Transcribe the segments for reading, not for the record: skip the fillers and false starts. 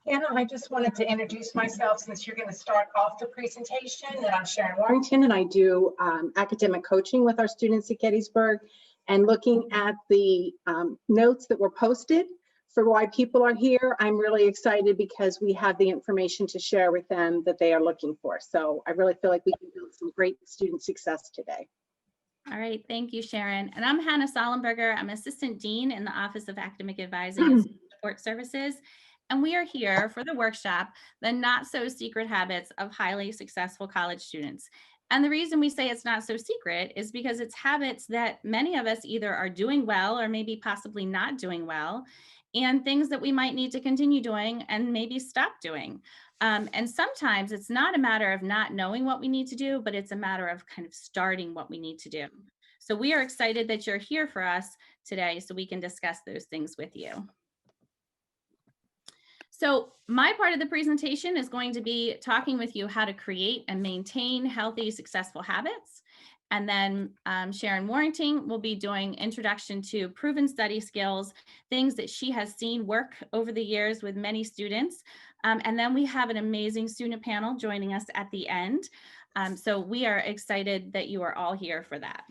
Hannah, I just wanted to introduce myself since you're going to start off the presentation. That I'm Sharon Warrington, and I do academic coaching with our students at Gettysburg. And looking at the notes that were posted for why people are here, I'm really excited because we have the information to share with them that they are looking for. So I really feel like we can build some great student success today. All right, thank you, Sharon. And I'm Hannah Sollenberger. I'm Assistant Dean in the Office of Academic Advising and Support Services. And we are here for the workshop, The Not So Secret Habits of Highly Successful College Students. And the reason we say it's not so secret is because it's habits that many of us either are doing well or maybe possibly not doing well, and things that we might need to continue doing and maybe stop doing. And sometimes it's not a matter of not knowing what we need to do, but it's a matter of kind of starting what we need to do. So we are excited that you're here for us today so we can discuss those things with you. So my part of the presentation is going to be talking with you how to create and maintain healthy, successful habits. And then Sharon Warrington will be doing introduction to proven study skills, things that she has seen work over the years with many students. And then we have an amazing student panel joining us at the end. So we are excited that you are all here for that.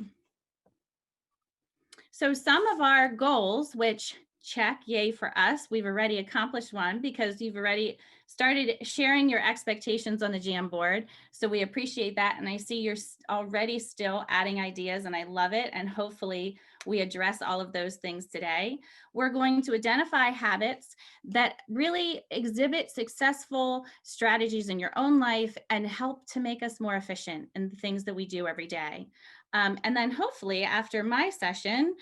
So some of our goals, which check, yay for us. We've already accomplished one because you've already started sharing your expectations on the Jamboard. So we appreciate that. And I see you're already still adding ideas and I love it. And hopefully we address all of those things today. We're going to identify habits that really exhibit successful strategies in your own life and help to make us more efficient in the things that we do every day. And then hopefully after my session,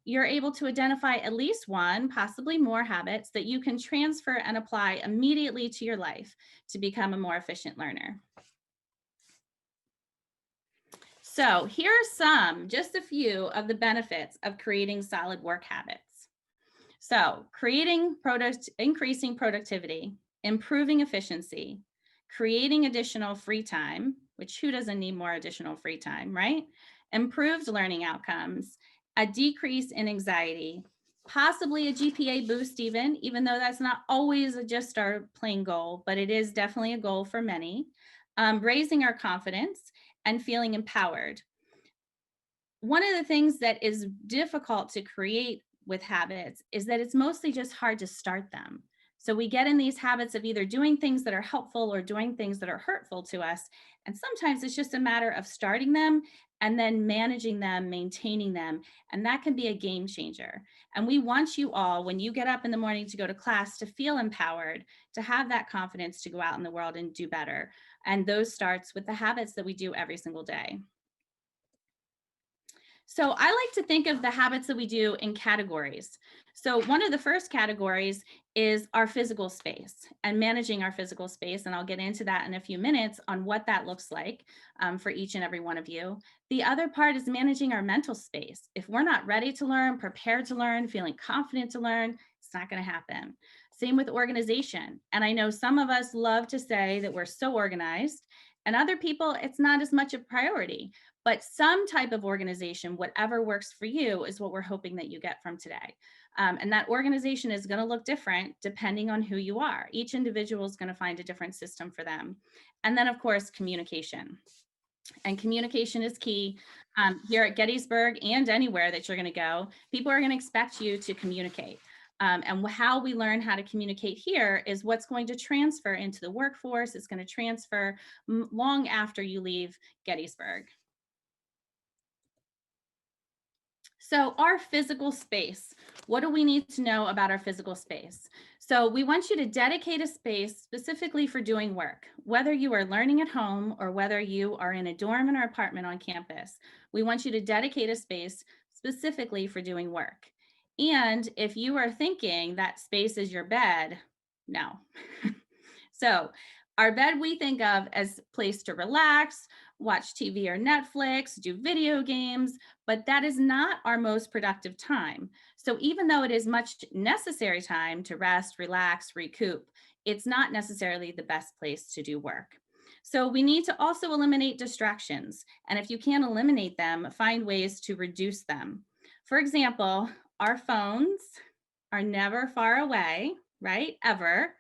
you're able to identify at least one, possibly more habits that you can transfer and apply immediately to your life to become a more efficient learner. So here are just a few of the benefits of creating solid work habits. So increasing productivity, improving efficiency, creating additional free time, which who doesn't need more additional free time, right? Improved learning outcomes, a decrease in anxiety, possibly a GPA boost even though that's not always just our plain goal, but it is definitely a goal for many, raising our confidence and feeling empowered. One of the things that is difficult to create with habits is that it's mostly just hard to start them. So we get in these habits of either doing things that are helpful or doing things that are hurtful to us. And sometimes it's just a matter of starting them and then managing them, maintaining them. And that can be a game changer. And we want you all, when you get up in the morning to go to class, to feel empowered, to have that confidence to go out in the world and do better. And those starts with the habits that we do every single day. So I like to think of the habits that we do in categories. So one of the first categories is our physical space and managing our physical space. And I'll get into that in a few minutes on what that looks like for each and every one of you. The other part is managing our mental space. If we're not ready to learn, prepared to learn, feeling confident to learn, it's not going to happen. Same with organization. And I know some of us love to say that we're so organized, and other people, it's not as much a priority. But some type of organization, whatever works for you, is what we're hoping that you get from today. And that organization is going to look different depending on who you are. Each individual is going to find a different system for them. And then, of course, communication. And communication is key. Here at Gettysburg and anywhere that you're going to go, people are going to expect you to communicate. And how we learn how to communicate here is what's going to transfer into the workforce. It's going to transfer long after you leave Gettysburg. So our physical space, what do we need to know about our physical space? So we want you to dedicate a space specifically for doing work, whether you are learning at home or whether you are in a dorm or apartment on campus. We want you to dedicate a space specifically for doing work. And if you are thinking that space is your bed, no. So our bed we think of as a place to relax, watch TV or Netflix, do video games, but that is not our most productive time. So even though it is much necessary time to rest, relax, recoup, it's not necessarily the best place to do work. So we need to also eliminate distractions. And if you can't eliminate them, find ways to reduce them. For example, our phones are never far away, right? Ever.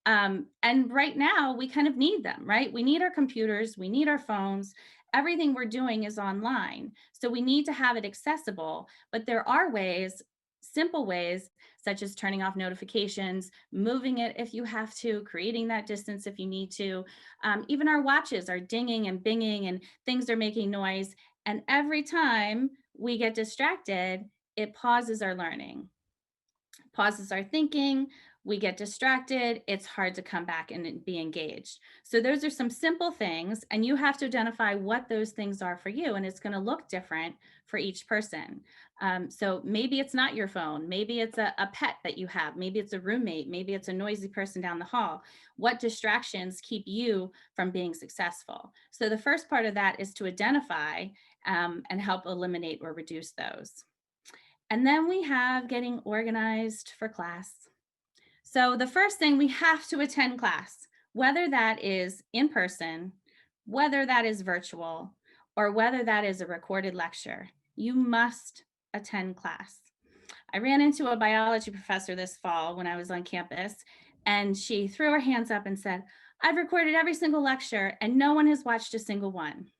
And right now we kind of need them, right? We need our computers, we need our phones. Everything we're doing is online. So we need to have it accessible, but there are ways, simple ways, such as turning off notifications, moving it if you have to, creating that distance if you need to. Even our watches are dinging and binging and things are making noise. And every time we get distracted, it pauses our learning, pauses our thinking, we get distracted, it's hard to come back and be engaged. So those are some simple things, and you have to identify what those things are for you, and it's going to look different for each person. So maybe it's not your phone, maybe it's a pet that you have, maybe it's a roommate, maybe it's a noisy person down the hall. What distractions keep you from being successful? So the first part of that is to identify and help eliminate or reduce those. And then we have getting organized for class. So the first thing, we have to attend class, whether that is in person, whether that is virtual, or whether that is a recorded lecture. You must attend class. I ran into a biology professor this fall when I was on campus, and she threw her hands up and said, "I've recorded every single lecture and no one has watched a single one."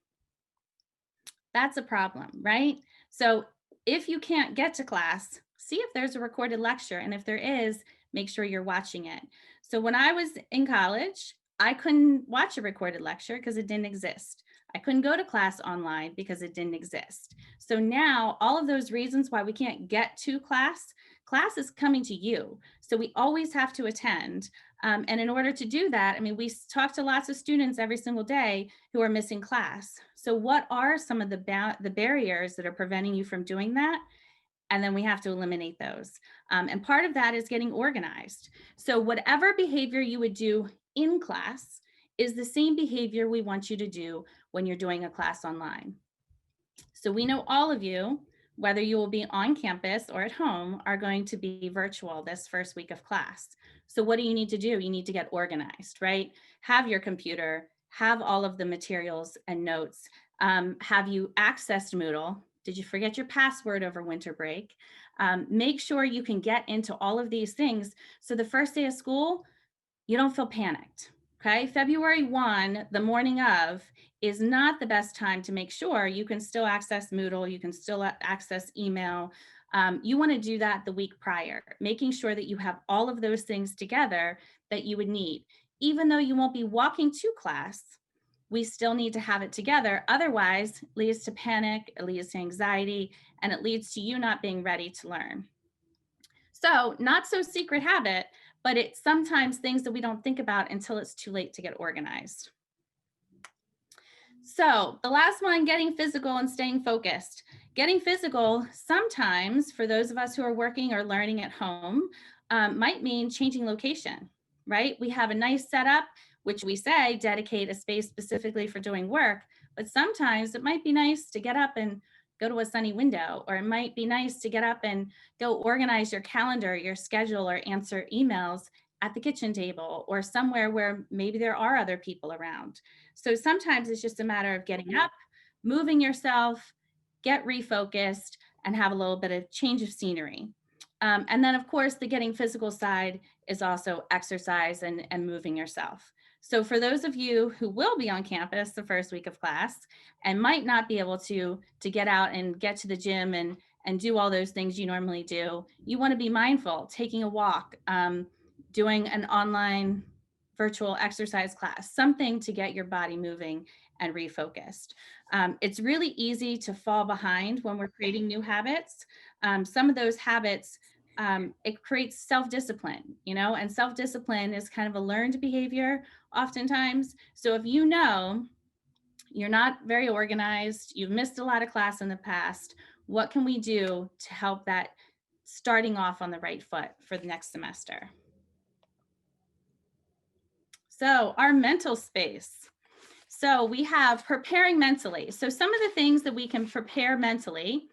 That's a problem, right? So if you can't get to class, see if there's a recorded lecture. And if there is, make sure you're watching it. So when I was in college, I couldn't watch a recorded lecture because it didn't exist. I couldn't go to class online because it didn't exist. So now all of those reasons why we can't get to class, class is coming to you. So we always have to attend. And in order to do that, I mean, we talk to lots of students every single day who are missing class. So what are some of the barriers that are preventing you from doing that? And then we have to eliminate those. And part of that is getting organized. So whatever behavior you would do in class is the same behavior we want you to do when you're doing a class online. So we know all of you, whether you will be on campus or at home, are going to be virtual this first week of class. So what do you need to do? You need to get organized, right? Have your computer, have all of the materials and notes. Have you accessed Moodle? Did you forget your password over winter break? Make sure you can get into all of these things. So the first day of school, you don't feel panicked. Okay. February 1, the morning of, is not the best time to make sure you can still access Moodle, you can still access email. You want to do that the week prior, making sure that you have all of those things together that you would need. Even though you won't be walking to class, we still need to have it together. Otherwise, it leads to panic, it leads to anxiety, and it leads to you not being ready to learn. So, not so secret habit, but it's sometimes things that we don't think about until it's too late to get organized. So, the last one, getting physical and staying focused. Getting physical, sometimes for those of us who are working or learning at home, might mean changing location, right? We have a nice setup, which we say dedicate a space specifically for doing work, but sometimes it might be nice to get up and go to a sunny window, or it might be nice to get up and go organize your calendar, your schedule, or answer emails at the kitchen table or somewhere where maybe there are other people around. So sometimes it's just a matter of getting up, moving yourself, get refocused, and have a little bit of change of scenery. And then, of course, the getting physical side is also exercise and moving yourself. So for those of you who will be on campus the first week of class and might not be able to get out and get to the gym and do all those things you normally do, you want to be mindful, taking a walk, doing an online virtual exercise class, something to get your body moving and refocused. It's really easy to fall behind when we're creating new habits. Some of those habits, it creates self-discipline, you know, and self-discipline is kind of a learned behavior oftentimes. So if you know you're not very organized, you've missed a lot of class in the past, what can we do to help that starting off on the right foot for the next semester? So our mental space. So we have preparing mentally. So some of the things that we can prepare mentally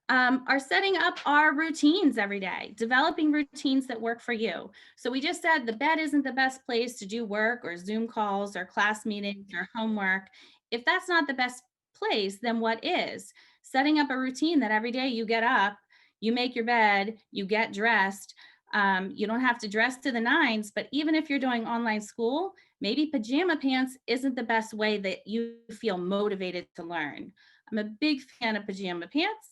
are setting up our routines every day, developing routines that work for you. So we just said the bed isn't the best place to do work or Zoom calls or class meetings or homework. If that's not the best place, then what is? Setting up a routine that every day you get up, you make your bed, you get dressed, You don't have to dress to the nines, but even if you're doing online school, maybe pajama pants isn't the best way that you feel motivated to learn. I'm a big fan of pajama pants,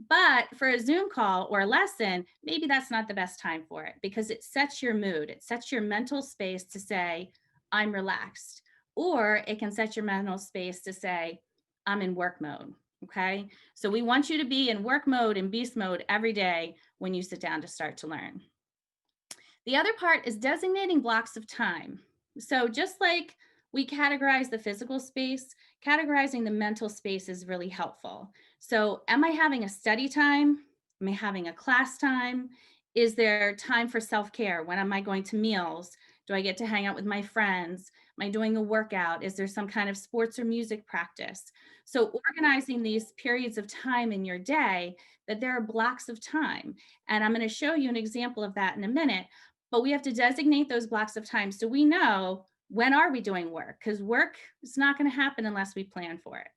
but for a Zoom call or a lesson, maybe that's not the best time for it because it sets your mood. It sets your mental space to say, I'm relaxed. Or it can set your mental space to say, I'm in work mode. Okay. So we want you to be in work mode and beast mode every day when you sit down to start to learn. The other part is designating blocks of time. So just like we categorize the physical space, categorizing the mental space is really helpful. So am I having a study time? Am I having a class time? Is there time for self-care? When am I going to meals? Do I get to hang out with my friends? Am I doing a workout? Is there some kind of sports or music practice? So organizing these periods of time in your day, that there are blocks of time. And I'm going to show you an example of that in a minute. But we have to designate those blocks of time so we know when are we doing work, because work is not going to happen unless we plan for it.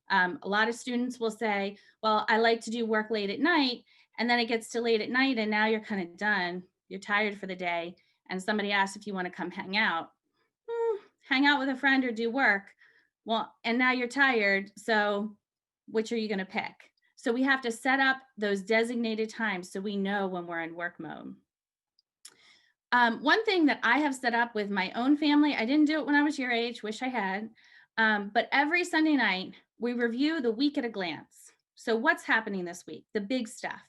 A lot of students will say, well, I like to do work late at night, and then it gets to late at night and now you're kind of done, you're tired for the day, and somebody asks if you want to come hang out. Hang out with a friend or do work. Well, and now you're tired, so which are you going to pick? So we have to set up those designated times so we know when we're in work mode. One thing that I have set up with my own family, I didn't do it when I was your age, wish I had, but every Sunday night, we review the week at a glance. So what's happening this week, the big stuff,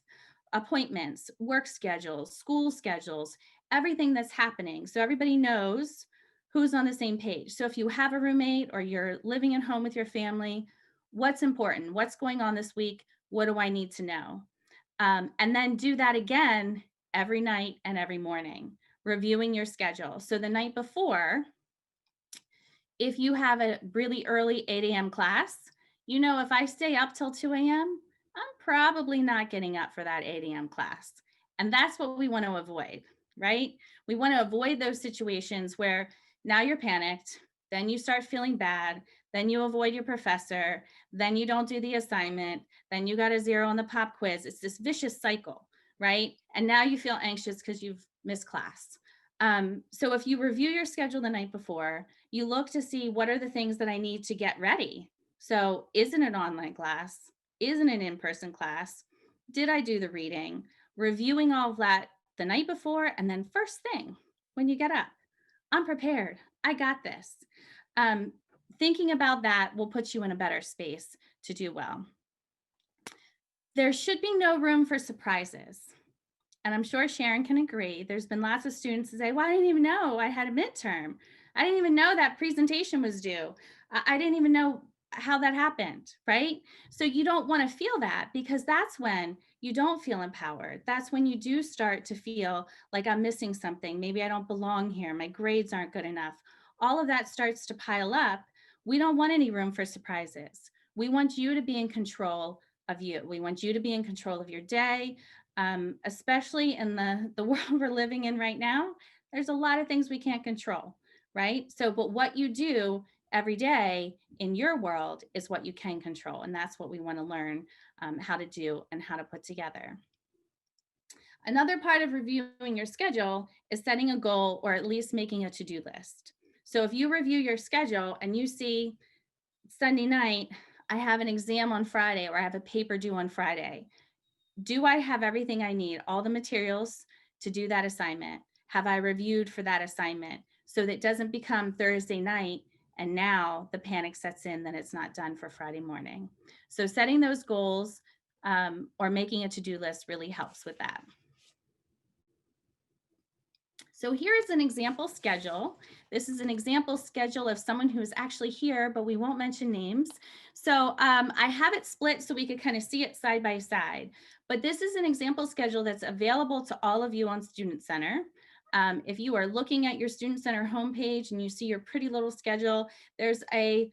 appointments, work schedules, school schedules, everything that's happening. So everybody knows who's on the same page. So if you have a roommate or you're living at home with your family, what's important? What's going on this week? What do I need to know? And then do that again every night and every morning, reviewing your schedule. So the night before, if you have a really early 8 a.m. class, you know, if I stay up till 2 a.m., I'm probably not getting up for that 8 a.m. class. And that's what we want to avoid, right? We want to avoid those situations where now you're panicked, then you start feeling bad, then you avoid your professor, then you don't do the assignment, then you got a 0 on the pop quiz. It's this vicious cycle, right? And now you feel anxious because you've missed class. So if you review your schedule the night before, you look to see what are the things that I need to get ready. So is it an online class? Is it an in-person class? Did I do the reading? Reviewing all of that the night before, and then first thing when you get up, I'm prepared. I got this. Thinking about that will put you in a better space to do well. There should be no room for surprises. And I'm sure Sharon can agree. There's been lots of students who say, well, I didn't even know I had a midterm. I didn't even know that presentation was due. I didn't even know how that happened, right? So you don't want to feel that because that's when you don't feel empowered. That's when you do start to feel like I'm missing something. Maybe I don't belong here. My grades aren't good enough. All of that starts to pile up. We don't want any room for surprises. We want you to be in control of you. We want you to be in control of your day. Especially in the world we're living in right now, there's a lot of things we can't control, right? So, but what you do every day in your world is what you can control. And that's what we want to learn how to do and how to put together. Another part of reviewing your schedule is setting a goal or at least making a to-do list. So if you review your schedule and you see Sunday night, I have an exam on Friday or I have a paper due on Friday. Do I have everything I need, all the materials to do that assignment? Have I reviewed for that assignment so that it doesn't become Thursday night and now the panic sets in that it's not done for Friday morning? So setting those goals or making a to-do list really helps with that. So here's an example schedule. This is an example schedule of someone who is actually here, but we won't mention names. So I have it split so we could kind of see it side by side. But this is an example schedule that's available to all of you on Student Center. If you are looking at your Student Center homepage and you see your pretty little schedule, there's a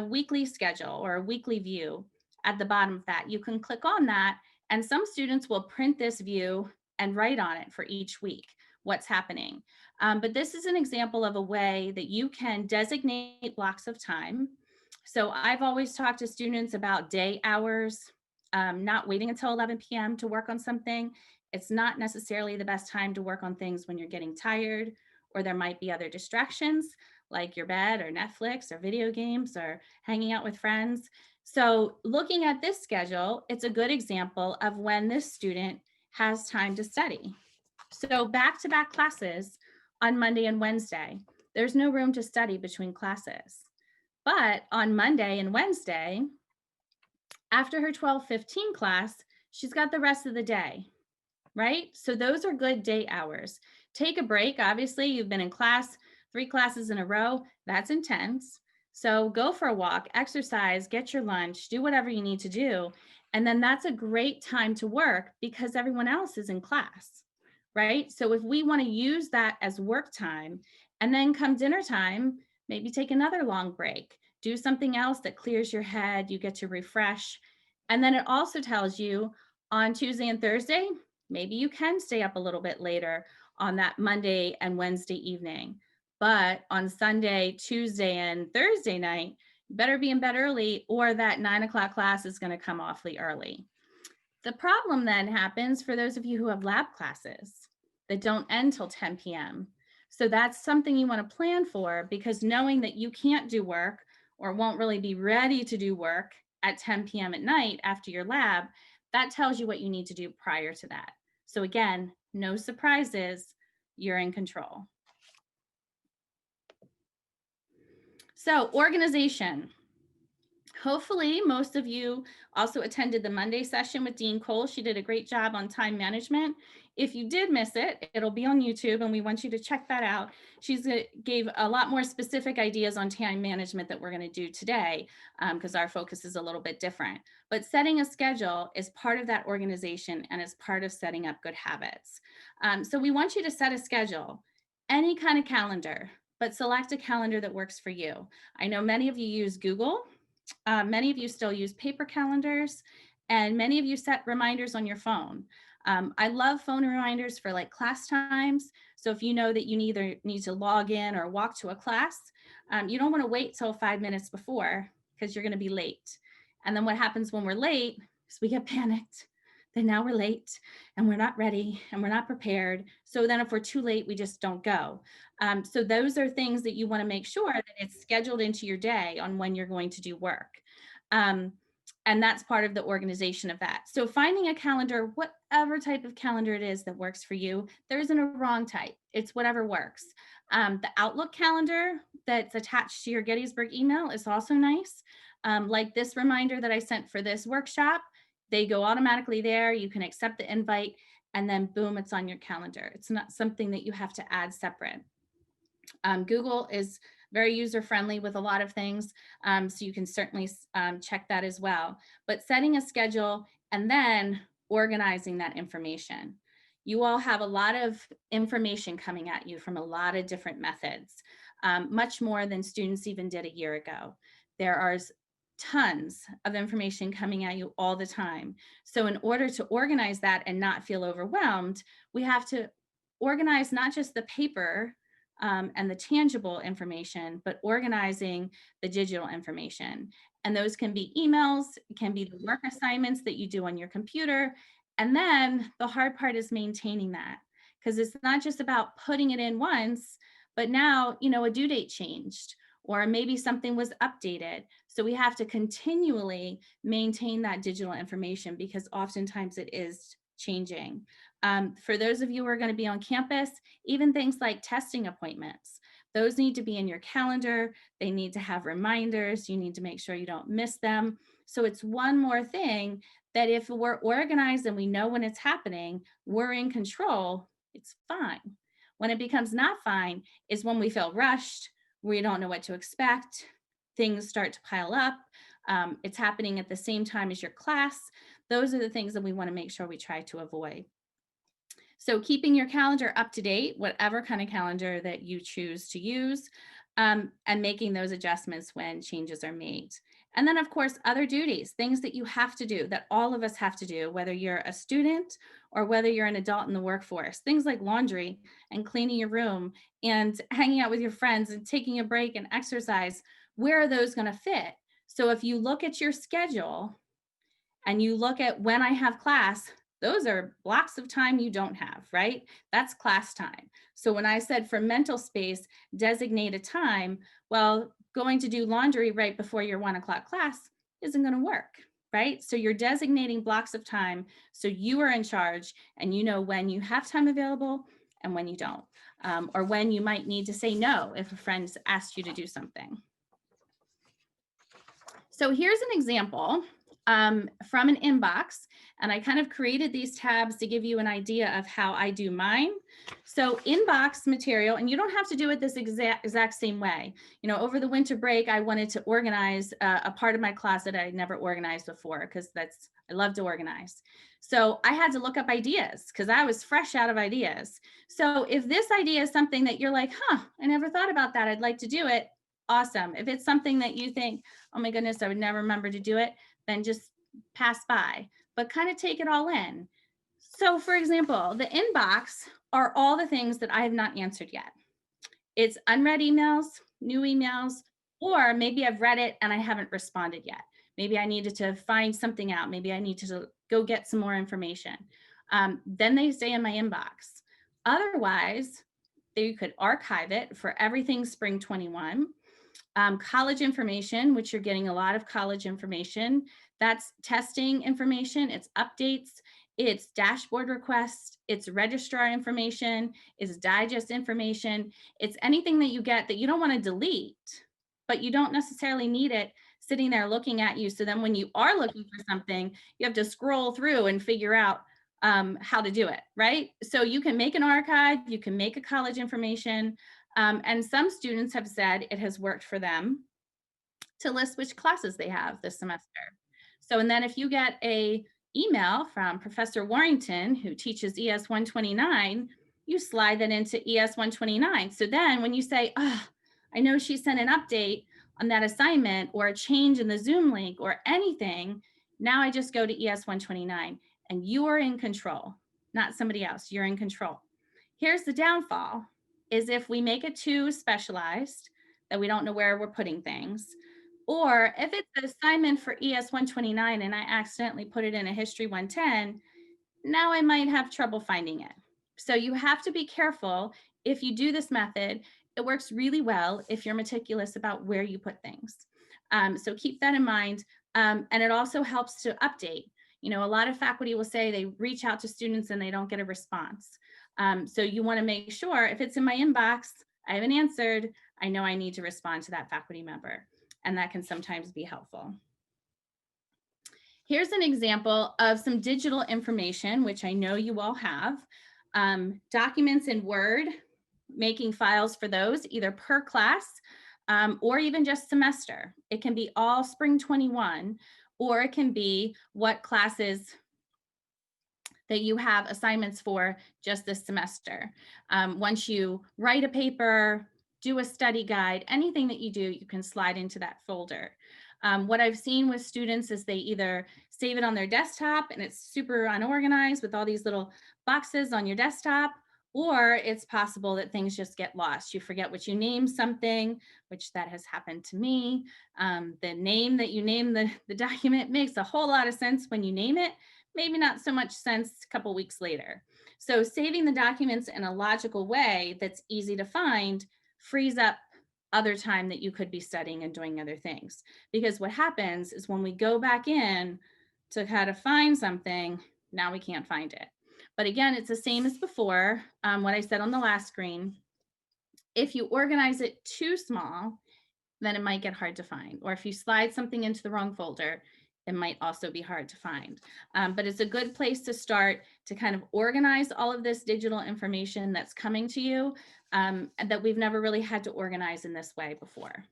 weekly schedule or a weekly view at the bottom of that. You can click on that, and some students will print this view and write on it for each week what's happening. But this is an example of a way that you can designate blocks of time. So I've always talked to students about day hours, not waiting until 11 p.m. to work on something. It's not necessarily the best time to work on things when you're getting tired, or there might be other distractions like your bed or Netflix or video games or hanging out with friends. So looking at this schedule, it's a good example of when this student has time to study. So back-to-back classes on Monday and Wednesday, there's no room to study between classes. But on Monday and Wednesday, after her 12:15 class, she's got the rest of the day, right? So those are good day hours. Take a break. Obviously, you've been in class 3 classes in a row. That's intense. So go for a walk, exercise, get your lunch, do whatever you need to do. And then that's a great time to work because everyone else is in class, right? So if we want to use that as work time, and then come dinner time, maybe take another long break, do something else that clears your head, you get to refresh. And then it also tells you on Tuesday and Thursday, maybe you can stay up a little bit later on that Monday and Wednesday evening. But on Sunday, Tuesday, and Thursday night, you better be in bed early, or that 9 o'clock class is going to come awfully early. The problem then happens for those of you who have lab classes that don't end till 10 p.m. So that's something you want to plan for, because knowing that you can't do work or won't really be ready to do work at 10 p.m. at night after your lab, that tells you what you need to do prior to that. So again, no surprises, you're in control. So organization. Hopefully, most of you also attended the Monday session with Dean Cole. She did a great job on time management. If you did miss it, it'll be on YouTube, and we want you to check that out. She's gave a lot more specific ideas on time management that we're going to do today, because our focus is a little bit different. But setting a schedule is part of that organization and is part of setting up good habits. So we want you to set a schedule, any kind of calendar, but select a calendar that works for you. I know many of you use Google. Many of you still use paper calendars, and many of you set reminders on your phone. I love phone reminders for like class times. So if you know that you either need to log in or walk to a class, you don't want to wait till 5 minutes before, because you're going to be late. And then what happens when we're late is we get panicked. Then now we're late and we're not ready and we're not prepared. So then if we're too late, we just don't go. So those are things that you want to make sure that it's scheduled into your day on when you're going to do work. And that's part of the organization of that. So finding a calendar, whatever type of calendar it is that works for you, there isn't a wrong type. It's whatever works. The Outlook calendar that's attached to your Gettysburg email is also nice. Like this reminder that I sent for this workshop, they go automatically there. You can accept the invite, and then boom, it's on your calendar. It's not something that you have to add separate. Google is very user-friendly with a lot of things, so you can certainly check that as well. But setting a schedule and then organizing that information. You all have a lot of information coming at you from a lot of different methods, much more than students even did a year ago. There are tons of information coming at you all the time. So in order to organize that and not feel overwhelmed, we have to organize not just the paper and the tangible information, but organizing the digital information. And those can be emails, it can be the work assignments that you do on your computer. And then the hard part is maintaining that, because it's not just about putting it in once, but now, you know, a due date changed, or maybe something was updated. So we have to continually maintain that digital information, because oftentimes it is changing. For those of you who are going to be on campus, even things like testing appointments, those need to be in your calendar. They need to have reminders. You need to make sure you don't miss them. So it's one more thing that if we're organized and we know when it's happening, we're in control, it's fine. When it becomes not fine is when we feel rushed, we don't know what to expect, things start to pile up, it's happening at the same time as your class. Those are the things that we want to make sure we try to avoid. So keeping your calendar up to date, whatever kind of calendar that you choose to use, and making those adjustments when changes are made. And then of course, other duties, things that you have to do, that all of us have to do, whether you're a student or whether you're an adult in the workforce, things like laundry and cleaning your room and hanging out with your friends and taking a break and exercise. Where are those going to fit? So if you look at your schedule and you look at when I have class, Those are blocks of time you don't have, right? That's class time. So when I said for mental space, designate a time, well, going to do laundry right before your 1 o'clock class isn't going to work, right? So you're designating blocks of time so you are in charge and you know when you have time available and when you don't, or when you might need to say no if a friend's asked you to do something. So here's an example from an inbox, and I kind of created these tabs to give you an idea of how I do mine. So inbox material, and you don't have to do it this exact same way. You know, over the winter break, I wanted to organize a part of my class that I had never organized before, because I love to organize. So I had to look up ideas because I was fresh out of ideas. So if this idea is something that you're like, I never thought about that, I'd like to do it, awesome. If it's something that you think, oh my goodness, I would never remember to do it, then just pass by, but kind of take it all in. So for example, the inbox are all the things that I have not answered yet. It's unread emails, new emails, or maybe I've read it and I haven't responded yet. Maybe I needed to find something out. Maybe I need to go get some more information. Then they stay in my inbox. Otherwise, you could archive it for everything spring 21. College information, which you're getting a lot of college information. That's testing information, it's updates, it's dashboard requests, it's registrar information, it's digest information. It's anything that you get that you don't want to delete, but you don't necessarily need it sitting there looking at you. So then when you are looking for something, you have to scroll through and figure out how to do it, right? So you can make an archive, you can make a college information. And some students have said it has worked for them to list which classes they have this semester. So, and then if you get a email from Professor Warrington, who teaches ES 129, you slide that into ES 129. So then when you say, I know she sent an update on that assignment or a change in the Zoom link or anything, now I just go to ES 129 and you are in control, not somebody else, you're in control. Here's the downfall, is if we make it too specialized that we don't know where we're putting things, or if it's an assignment for ES 129 and I accidentally put it in a History 110, now I might have trouble finding it. So you have to be careful if you do this method. It works really well if you're meticulous about where you put things. So keep that in mind. And it also helps to update. You know, a lot of faculty will say they reach out to students and they don't get a response. So you want to make sure if it's in my inbox, I haven't answered, I know I need to respond to that faculty member. And that can sometimes be helpful. Here's an example of some digital information, which I know you all have. Documents in Word, making files for those either per class or even just semester. It can be all spring 21, or it can be what classes that you have assignments for just this semester. Once you write a paper, do a study guide, anything that you do, you can slide into that folder. What I've seen with students is they either save it on their desktop and it's super unorganized with all these little boxes on your desktop, or it's possible that things just get lost. You forget what you named something, which that has happened to me. The name that you name the document makes a whole lot of sense when you name it, maybe not so much sense a couple weeks later. So saving the documents in a logical way that's easy to find frees up other time that you could be studying and doing other things. Because what happens is when we go back in to kind of find something, now we can't find it. But again, it's the same as before, what I said on the last screen. If you organize it too small, then it might get hard to find. Or if you slide something into the wrong folder, it might also be hard to find. But it's a good place to start to kind of organize all of this digital information that's coming to you and that we've never really had to organize in this way before.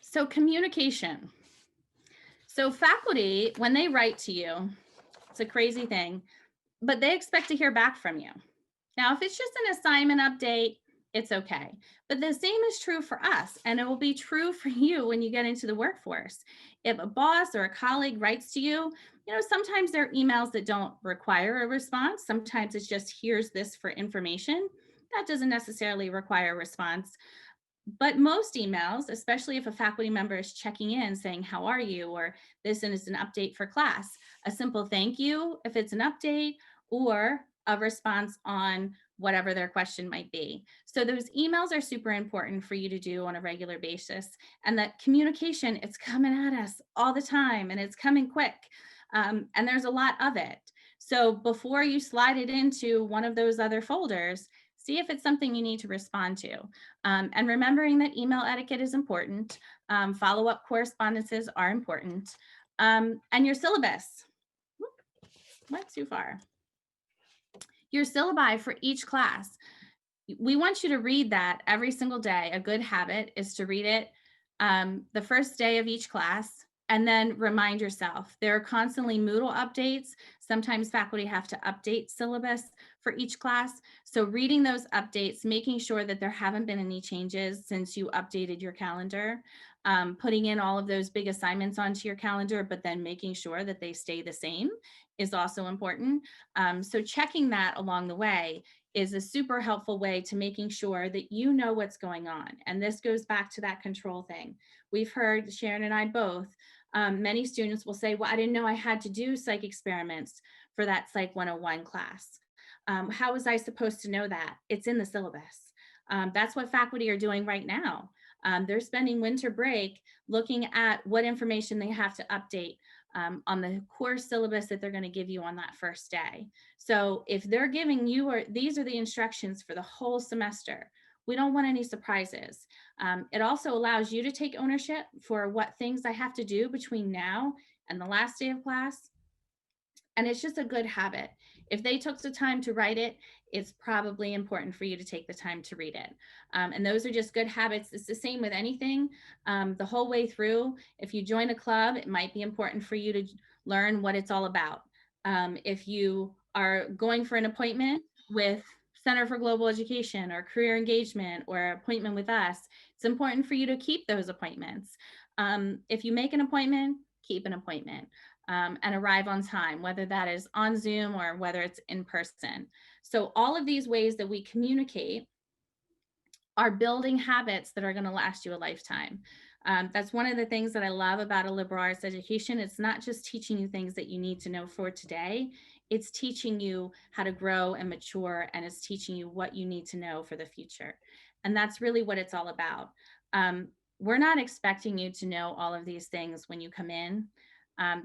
So communication. So faculty, when they write to you, it's a crazy thing, but they expect to hear back from you. Now, if it's just an assignment update, it's okay. But the same is true for us, and it will be true for you when you get into the workforce. If a boss or a colleague writes to you, you know, sometimes there are emails that don't require a response. Sometimes it's just, here's this for information. That doesn't necessarily require a response. But most emails, especially if a faculty member is checking in saying, how are you? Or this is an update for class, a simple thank you if it's an update, or a response on whatever their question might be. So those emails are super important for you to do on a regular basis. And that communication, it's coming at us all the time and it's coming quick. And there's a lot of it. So before you slide it into one of those other folders, see if it's something you need to respond to. And remembering that email etiquette is important. Follow-up correspondences are important. And your syllabus. Went too far. Your syllabi for each class. We want you to read that every single day. A good habit is to read it the first day of each class, and then remind yourself. There are constantly Moodle updates. Sometimes faculty have to update syllabus for each class. So reading those updates, making sure that there haven't been any changes since you updated your calendar, putting in all of those big assignments onto your calendar, but then making sure that they stay the same is also important. So checking that along the way is a super helpful way to making sure that you know what's going on. And this goes back to that control thing. We've heard, Sharon and I both, many students will say, well, I didn't know I had to do psych experiments for that Psych 101 class. How was I supposed to know that? It's in the syllabus. That's what faculty are doing right now. They're spending winter break looking at what information they have to update on the core syllabus that they're going to give you on that first day. So if they're giving you, or these are the instructions for the whole semester, we don't want any surprises. It also allows you to take ownership for what things I have to do between now and the last day of class. And it's just a good habit. If they took the time to write it, it's probably important for you to take the time to read it. And those are just good habits. It's the same with anything the whole way through. If you join a club, it might be important for you to learn what it's all about. If you are going for an appointment with Center for Global Education or career engagement or appointment with us, it's important for you to keep those appointments. If you make an appointment, keep an appointment. And arrive on time, whether that is on Zoom or whether it's in person. So all of these ways that we communicate are building habits that are going to last you a lifetime. That's one of the things that I love about a liberal arts education. It's not just teaching you things that you need to know for today. It's teaching you how to grow and mature, and it's teaching you what you need to know for the future. And that's really what it's all about. We're not expecting you to know all of these things when you come in.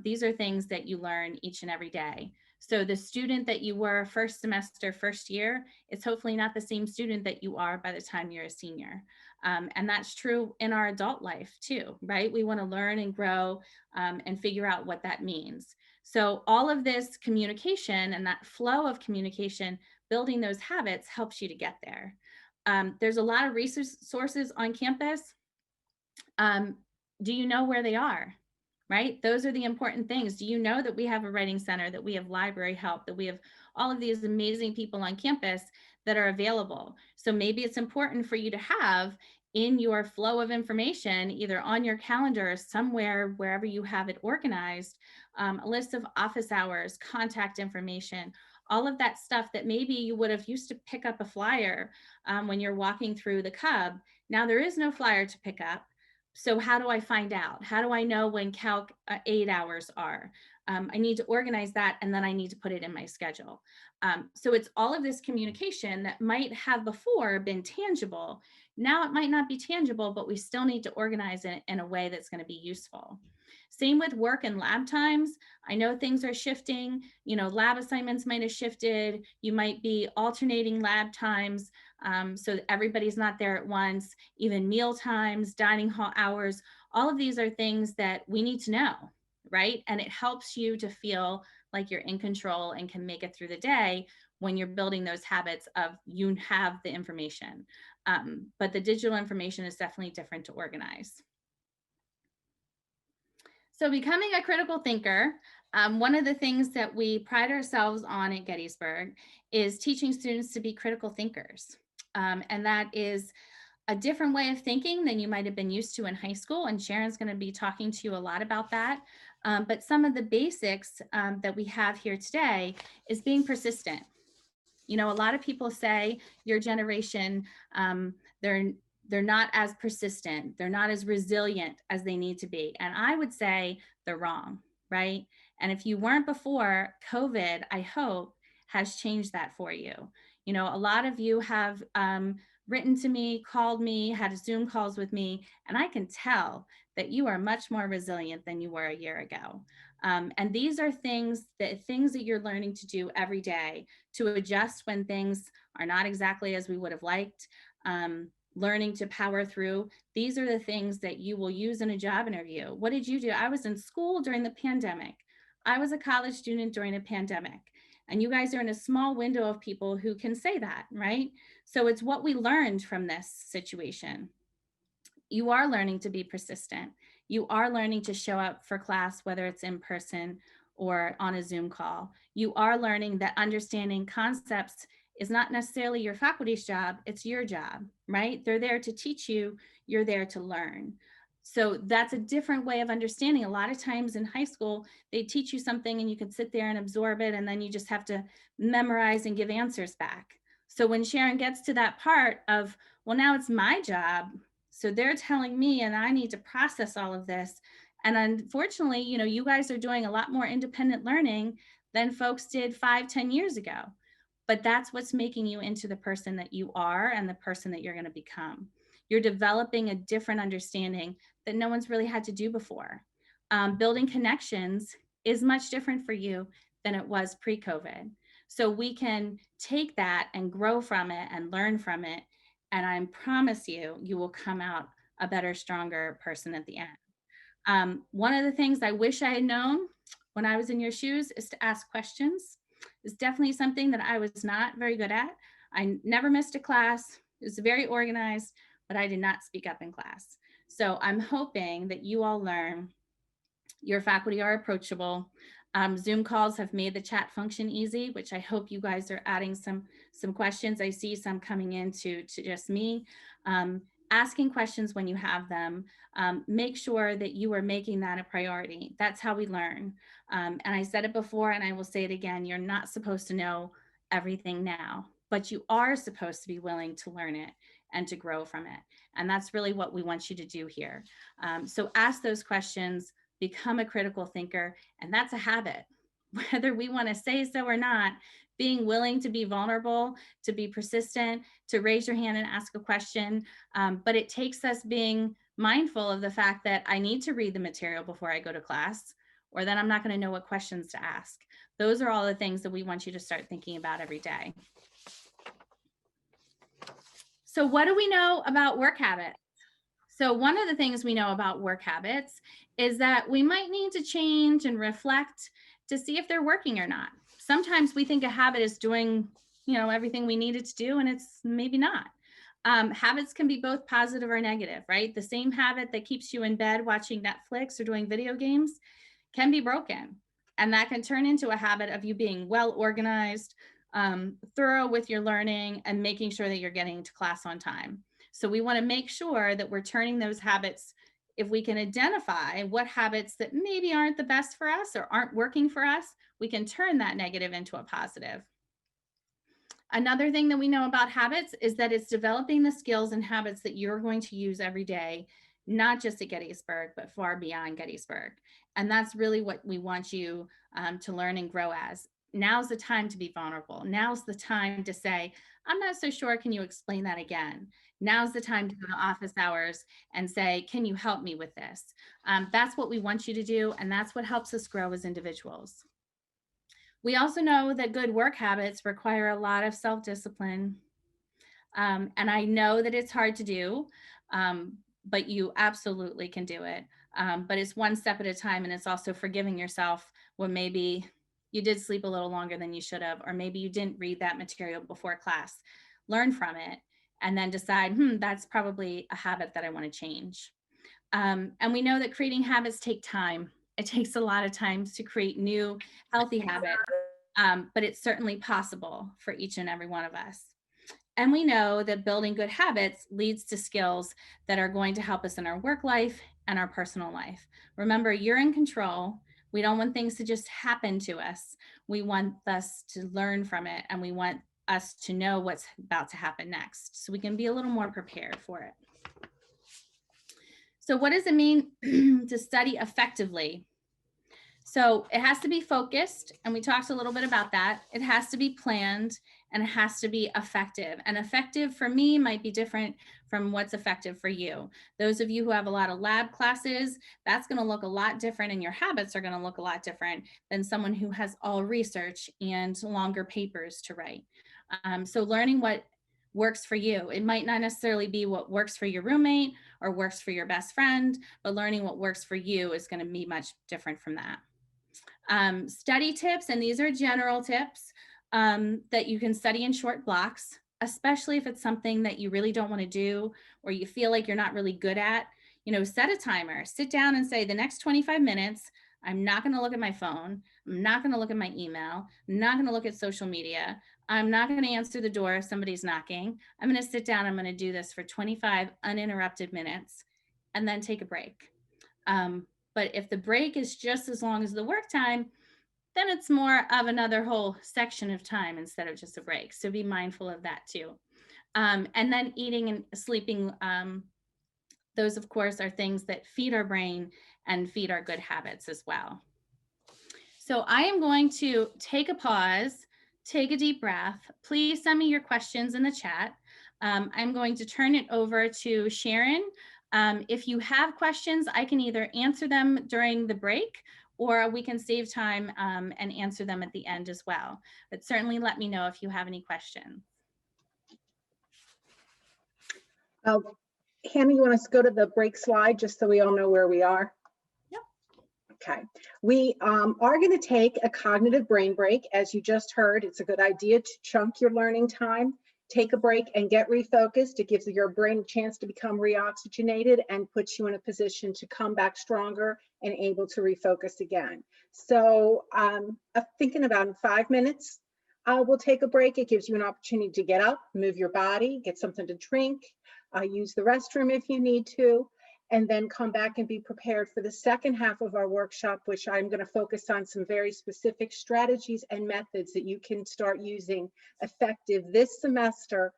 These are things that you learn each and every day. So the student that you were first semester, first year, is hopefully not the same student that you are by the time you're a senior. And that's true in our adult life too, right? We want to learn and grow and figure out what that means. So all of this communication and that flow of communication, building those habits helps you to get there. There's a lot of resources on campus. Do you know where they are? Right? Those are the important things. Do you know that we have a writing center, that we have library help, that we have all of these amazing people on campus that are available? So maybe it's important for you to have in your flow of information, either on your calendar or somewhere, wherever you have it organized, a list of office hours, contact information, all of that stuff that maybe you would have used to pick up a flyer when you're walking through the Cub. Now there is no flyer to pick up. So how do I find out? How do I know when Calc 8 hours are? I need to organize that, and then I need to put it in my schedule. So it's all of this communication that might have before been tangible. Now it might not be tangible, but we still need to organize it in a way that's going to be useful. Same with work and lab times. I know things are shifting. You know, lab assignments might have shifted. You might be alternating lab times so that everybody's not there at once. Even meal times, dining hall hours, all of these are things that we need to know, right? And it helps you to feel like you're in control and can make it through the day when you're building those habits of you have the information. But the digital information is definitely different to organize. So becoming a critical thinker, one of the things that we pride ourselves on at Gettysburg is teaching students to be critical thinkers. And that is a different way of thinking than you might have been used to in high school. And Sharon's going to be talking to you a lot about that. But some of the basics that we have here today is being persistent. You know, a lot of people say your generation, they're not as persistent, they're not as resilient as they need to be. And I would say they're wrong, right? And if you weren't before, COVID, I hope, has changed that for you. You know, a lot of you have written to me, called me, had Zoom calls with me, and I can tell that you are much more resilient than you were a year ago. And these are things that you're learning to do every day to adjust when things are not exactly as we would have liked. Learning to power through. These are the things that you will use in a job interview. What did you do? I was in school during the pandemic. I was a college student during a pandemic. And you guys are in a small window of people who can say that, right? So it's what we learned from this situation. You are learning to be persistent. You are learning to show up for class, whether it's in person or on a Zoom call. You are learning that understanding concepts is not necessarily your faculty's job, it's your job, right? They're there to teach you, you're there to learn. So that's a different way of understanding. A lot of times in high school, they teach you something and you can sit there and absorb it, and then you just have to memorize and give answers back. So when Sharon gets to that part of, well, now it's my job, so they're telling me and I need to process all of this. And unfortunately, you know, you guys are doing a lot more independent learning than folks did 5-10 years ago. But that's what's making you into the person that you are and the person that you're going to become. You're developing a different understanding that no one's really had to do before. Building connections is much different for you than it was pre-COVID. So we can take that and grow from it and learn from it. And I promise you, you will come out a better, stronger person at the end. One of the things I wish I had known when I was in your shoes is to ask questions. It's definitely something that I was not very good at. I never missed a class. It was very organized, but I did not speak up in class. So I'm hoping that you all learn your faculty are approachable. Zoom calls have made the chat function easy, which I hope you guys are adding some questions. I see some coming in to just me. Asking questions when you have them. Make sure that you are making that a priority. That's how we learn. And I said it before and I will say it again, you're not supposed to know everything now, but you are supposed to be willing to learn it and to grow from it. And that's really what we want you to do here. So ask those questions, become a critical thinker, and that's a habit. Whether we want to say so or not, being willing to be vulnerable, to be persistent, to raise your hand and ask a question. But it takes us being mindful of the fact that I need to read the material before I go to class, or then I'm not going to know what questions to ask. Those are all the things that we want you to start thinking about every day. So what do we know about work habits? So one of the things we know about work habits is that we might need to change and reflect to see if they're working or not. Sometimes we think a habit is doing, you know, everything we need it to do, and it's maybe not. Habits can be both positive or negative, right? The same habit that keeps you in bed watching Netflix or doing video games can be broken. And that can turn into a habit of you being well organized, thorough with your learning, and making sure that you're getting to class on time. So we want to make sure that we're turning those habits, if we can identify what habits that maybe aren't the best for us or aren't working for us, we can turn that negative into a positive. Another thing that we know about habits is that it's developing the skills and habits that you're going to use every day, not just at Gettysburg, but far beyond Gettysburg. And that's really what we want you to learn and grow as. Now's the time to be vulnerable. Now's the time to say, I'm not so sure, can you explain that again? Now's the time to go to office hours and say, can you help me with this? That's what we want you to do, and that's what helps us grow as individuals. We also know that good work habits require a lot of self-discipline. And I know that it's hard to do, but you absolutely can do it. But it's one step at a time, and it's also forgiving yourself when maybe you did sleep a little longer than you should have, or maybe you didn't read that material before class. Learn from it, and then decide, that's probably a habit that I want to change. And we know that creating habits take time. It takes a lot of time to create new healthy habits, but it's certainly possible for each and every one of us. And we know that building good habits leads to skills that are going to help us in our work life and our personal life. Remember, you're in control. We don't want things to just happen to us. We want us to learn from it, and we want us to know what's about to happen next, so we can be a little more prepared for it. So what does it mean to study effectively? So it has to be focused, and we talked a little bit about that. It has to be planned, and it has to be effective. And effective for me might be different from what's effective for you. Those of you who have a lot of lab classes, that's going to look a lot different, and your habits are going to look a lot different than someone who has all research and longer papers to write. So learning what works for you. It might not necessarily be what works for your roommate or works for your best friend, but learning what works for you is going to be much different from that. Study tips, and these are general tips that you can study in short blocks, especially if it's something that you really don't want to do or you feel like you're not really good at. You know, set a timer, sit down and say the next 25 minutes, I'm not going to look at my phone. I'm not going to look at my email. I'm not going to look at social media. I'm not going to answer the door if somebody's knocking. I'm going to sit down. I'm going to do this for 25 uninterrupted minutes and then take a break. But if the break is just as long as the work time, then it's more of another whole section of time instead of just a break. So be mindful of that too. And then eating and sleeping, those of course are things that feed our brain and feed our good habits as well. So I am going to take a pause, take a deep breath. Please send me your questions in the chat. I'm going to turn it over to Sharon. If you have questions, I can either answer them during the break or we can save time and answer them at the end as well. But certainly let me know if you have any questions. Hannah, you want us to go to the break slide just so we all know where we are? Yep. Okay. We are going to take a cognitive brain break. As you just heard, it's a good idea to chunk your learning time, take a break and get refocused. It gives your brain a chance to become reoxygenated and puts you in a position to come back stronger and able to refocus again. So thinking about in 5 minutes, we'll take a break. It gives you an opportunity to get up, move your body, get something to drink, use the restroom if you need to, and then come back and be prepared for the second half of our workshop, which I'm going to focus on some very specific strategies and methods that you can start using effective this semester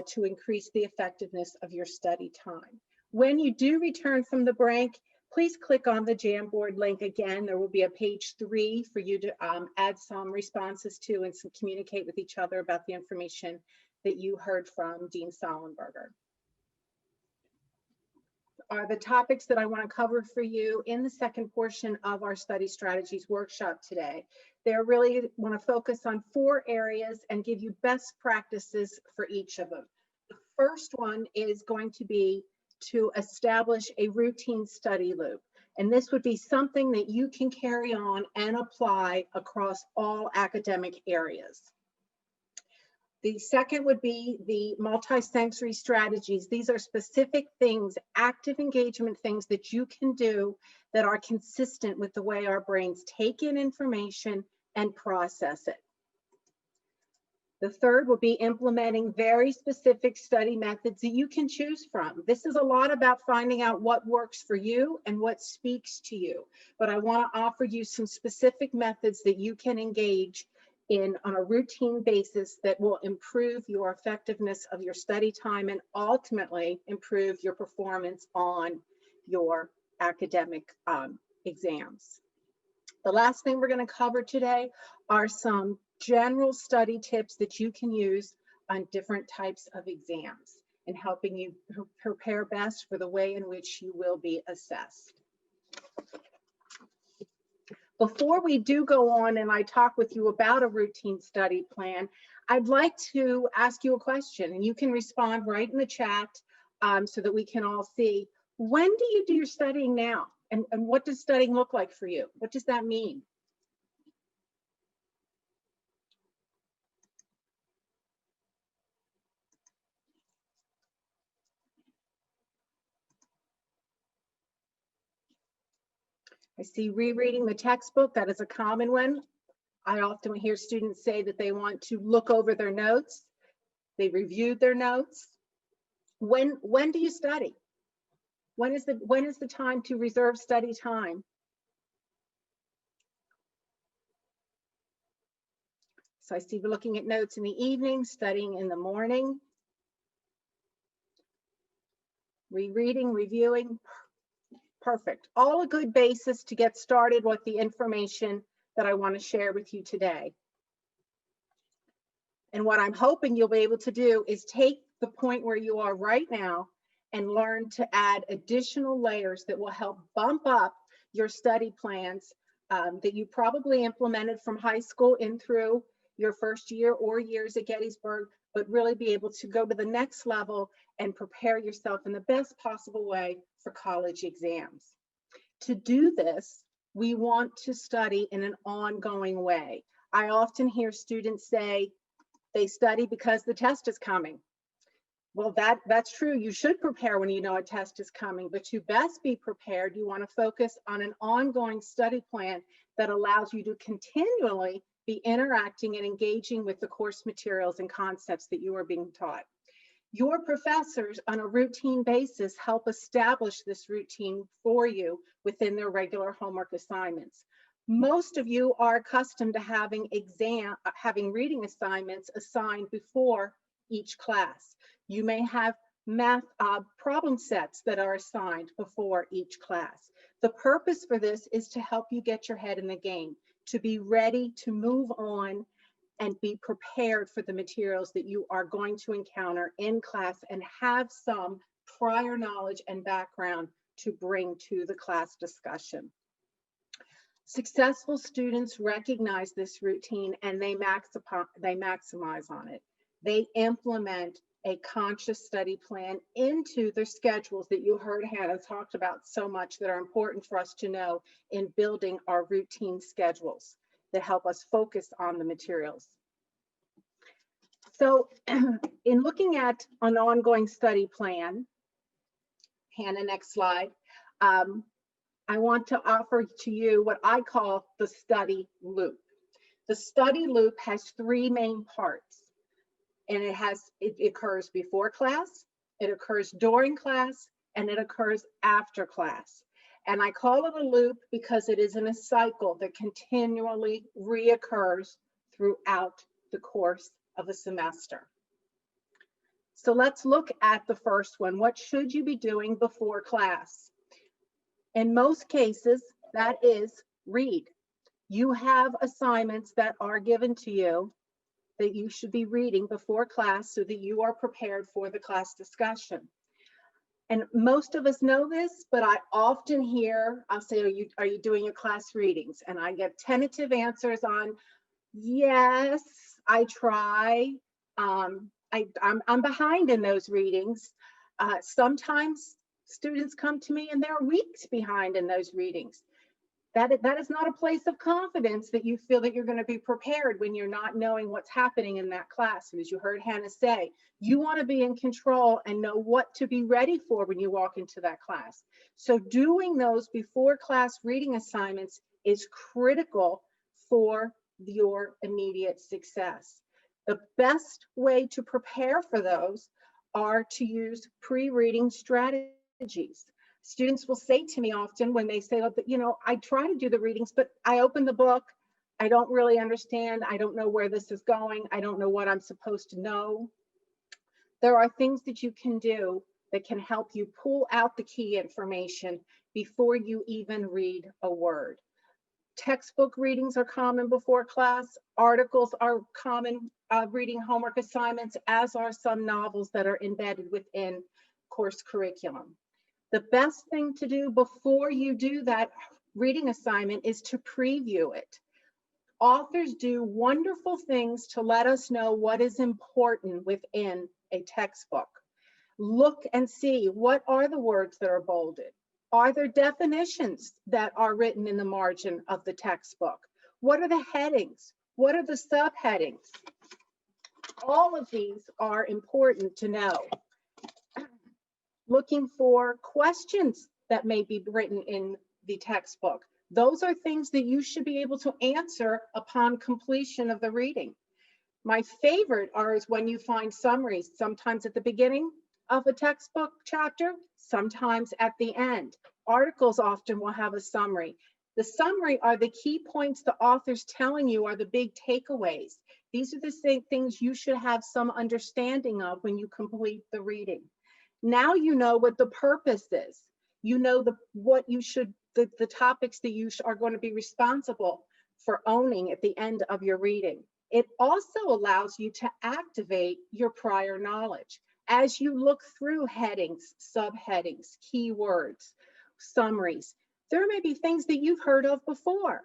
to increase the effectiveness of your study time. When you do return from the break, please click on the Jamboard link again. There will be a page 3 for you to add some responses to and communicate with each other about the information that you heard from Dean Sollenberger. Are the topics that I want to cover for you in the second portion of our study strategies workshop today. They're really want to focus on 4 areas and give you best practices for each of them. The first one is going to be to establish a routine study loop. And this would be something that you can carry on and apply across all academic areas. The second would be the multisensory strategies. These are specific things, active engagement things that you can do that are consistent with the way our brains take in information and process it. The third will be implementing very specific study methods that you can choose from. This is a lot about finding out what works for you and what speaks to you. But I want to offer you some specific methods that you can engage in on a routine basis that will improve your effectiveness of your study time and ultimately improve your performance on your academic exams. The last thing we're going to cover today are some general study tips that you can use on different types of exams and helping you prepare best for the way in which you will be assessed. Before we do go on and I talk with you about a routine study plan, I'd like to ask you a question and you can respond right in the chat so that we can all see. When do you do your studying now? And what does studying look like for you? What does that mean? I see rereading the textbook. That is a common one. I often hear students say that they want to look over their notes. They reviewed their notes. When do you study? When is the time to reserve study time? So I see we're looking at notes in the evening, studying in the morning, rereading, reviewing. Perfect. All a good basis to get started with the information that I want to share with you today. And what I'm hoping you'll be able to do is take the point where you are right now and learn to add additional layers that will help bump up your study plans that you probably implemented from high school in through your first year or years at Gettysburg, but really be able to go to the next level and prepare yourself in the best possible way for college exams. To do this, we want to study in an ongoing way. I often hear students say they study because the test is coming. Well, that's true. You should prepare when you know a test is coming, but to best be prepared, you want to focus on an ongoing study plan that allows you to continually be interacting and engaging with the course materials and concepts that you are being taught. Your professors on a routine basis help establish this routine for you within their regular homework assignments. Most of you are accustomed to having reading assignments assigned before each class. You may have math problem sets that are assigned before each class. The purpose for this is to help you get your head in the game, to be ready to move on and be prepared for the materials that you are going to encounter in class and have some prior knowledge and background to bring to the class discussion. Successful students recognize this routine and they maximize on it. They implement a conscious study plan into their schedules that you heard Hannah talked about so much that are important for us to know in building our routine schedules that help us focus on the materials. So in looking at an ongoing study plan, Hannah, next slide, I want to offer to you what I call the study loop. The study loop has three main parts, and it occurs before class, it occurs during class, and it occurs after class. And I call it a loop because it is in a cycle that continually reoccurs throughout the course of a semester. So let's look at the first one. What should you be doing before class? In most cases, that is read. You have assignments that are given to you that you should be reading before class so that you are prepared for the class discussion. And most of us know this, but I often hear, I'll say, are you doing your class readings? And I get tentative answers on, yes, I try. I'm behind in those readings. Sometimes students come to me and they're weeks behind in those readings. That is not a place of confidence that you feel that you're going to be prepared when you're not knowing what's happening in that class. And as you heard Hannah say, you want to be in control and know what to be ready for when you walk into that class. So doing those before class reading assignments is critical for your immediate success. The best way to prepare for those are to use pre-reading strategies. Students will say to me often when they say, oh, you know, I try to do the readings, but I open the book, I don't really understand, I don't know where this is going, I don't know what I'm supposed to know. There are things that you can do that can help you pull out the key information before you even read a word. Textbook readings are common before class. Articles are common reading homework assignments, as are some novels that are embedded within course curriculum. The best thing to do before you do that reading assignment is to preview it. Authors do wonderful things to let us know what is important within a textbook. Look and see, what are the words that are bolded? Are there definitions that are written in the margin of the textbook? What are the headings? What are the subheadings? All of these are important to know. Looking for questions that may be written in the textbook. Those are things that you should be able to answer upon completion of the reading. My favorite is when you find summaries, sometimes at the beginning of a textbook chapter, sometimes at the end. Articles often will have a summary. The summary are the key points the author's telling you are the big takeaways. These are the same things you should have some understanding of when you complete the reading. Now you know what the purpose is. You know the topics that you are going to be responsible for owning at the end of your reading. It also allows you to activate your prior knowledge. As you look through headings, subheadings, keywords, summaries, there may be things that you've heard of before,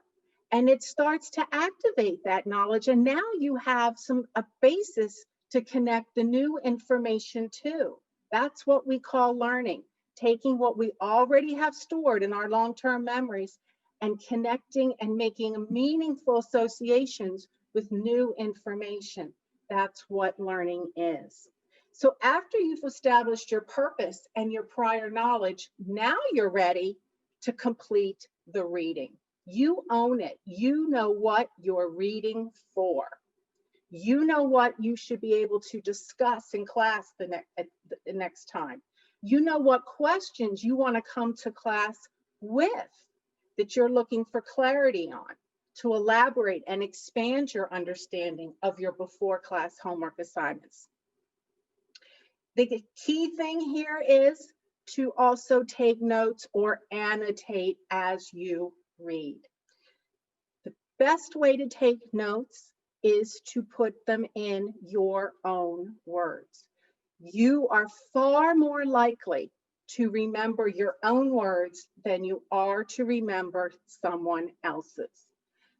and it starts to activate that knowledge. And now you have a basis to connect the new information to. That's what we call learning, taking what we already have stored in our long-term memories and connecting and making meaningful associations with new information. That's what learning is. So after you've established your purpose and your prior knowledge, now you're ready to complete the reading. You own it. You know what you're reading for. You know what you should be able to discuss in class the next time. You know what questions you want to come to class with, that you're looking for clarity on, to elaborate and expand your understanding of your before class homework assignments. The key thing here is to also take notes or annotate as you read. The best way to take notes is to put them in your own words. You are far more likely to remember your own words than you are to remember someone else's.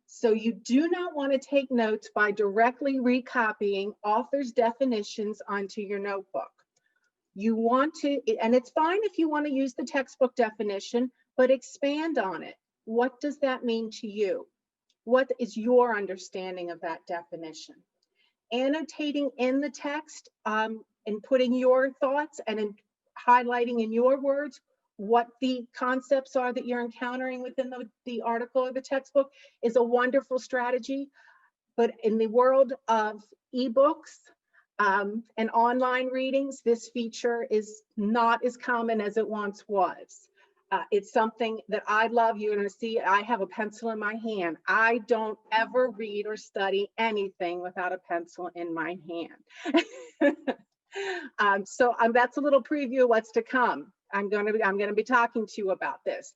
So you do not want to take notes by directly recopying author's definitions onto your notebook. You want to, and it's fine if you want to use the textbook definition, but expand on it. What does that mean to you? What is your understanding of that definition? Annotating in the text and putting your thoughts and highlighting in your words what the concepts are that you're encountering within the article or the textbook is a wonderful strategy. But in the world of ebooks and online readings, this feature is not as common as it once was. It's something that I love. You're going to see I have a pencil in my hand. I don't ever read or study anything without a pencil in my hand. That's a little preview of what's to come. I'm going to be talking to you about this.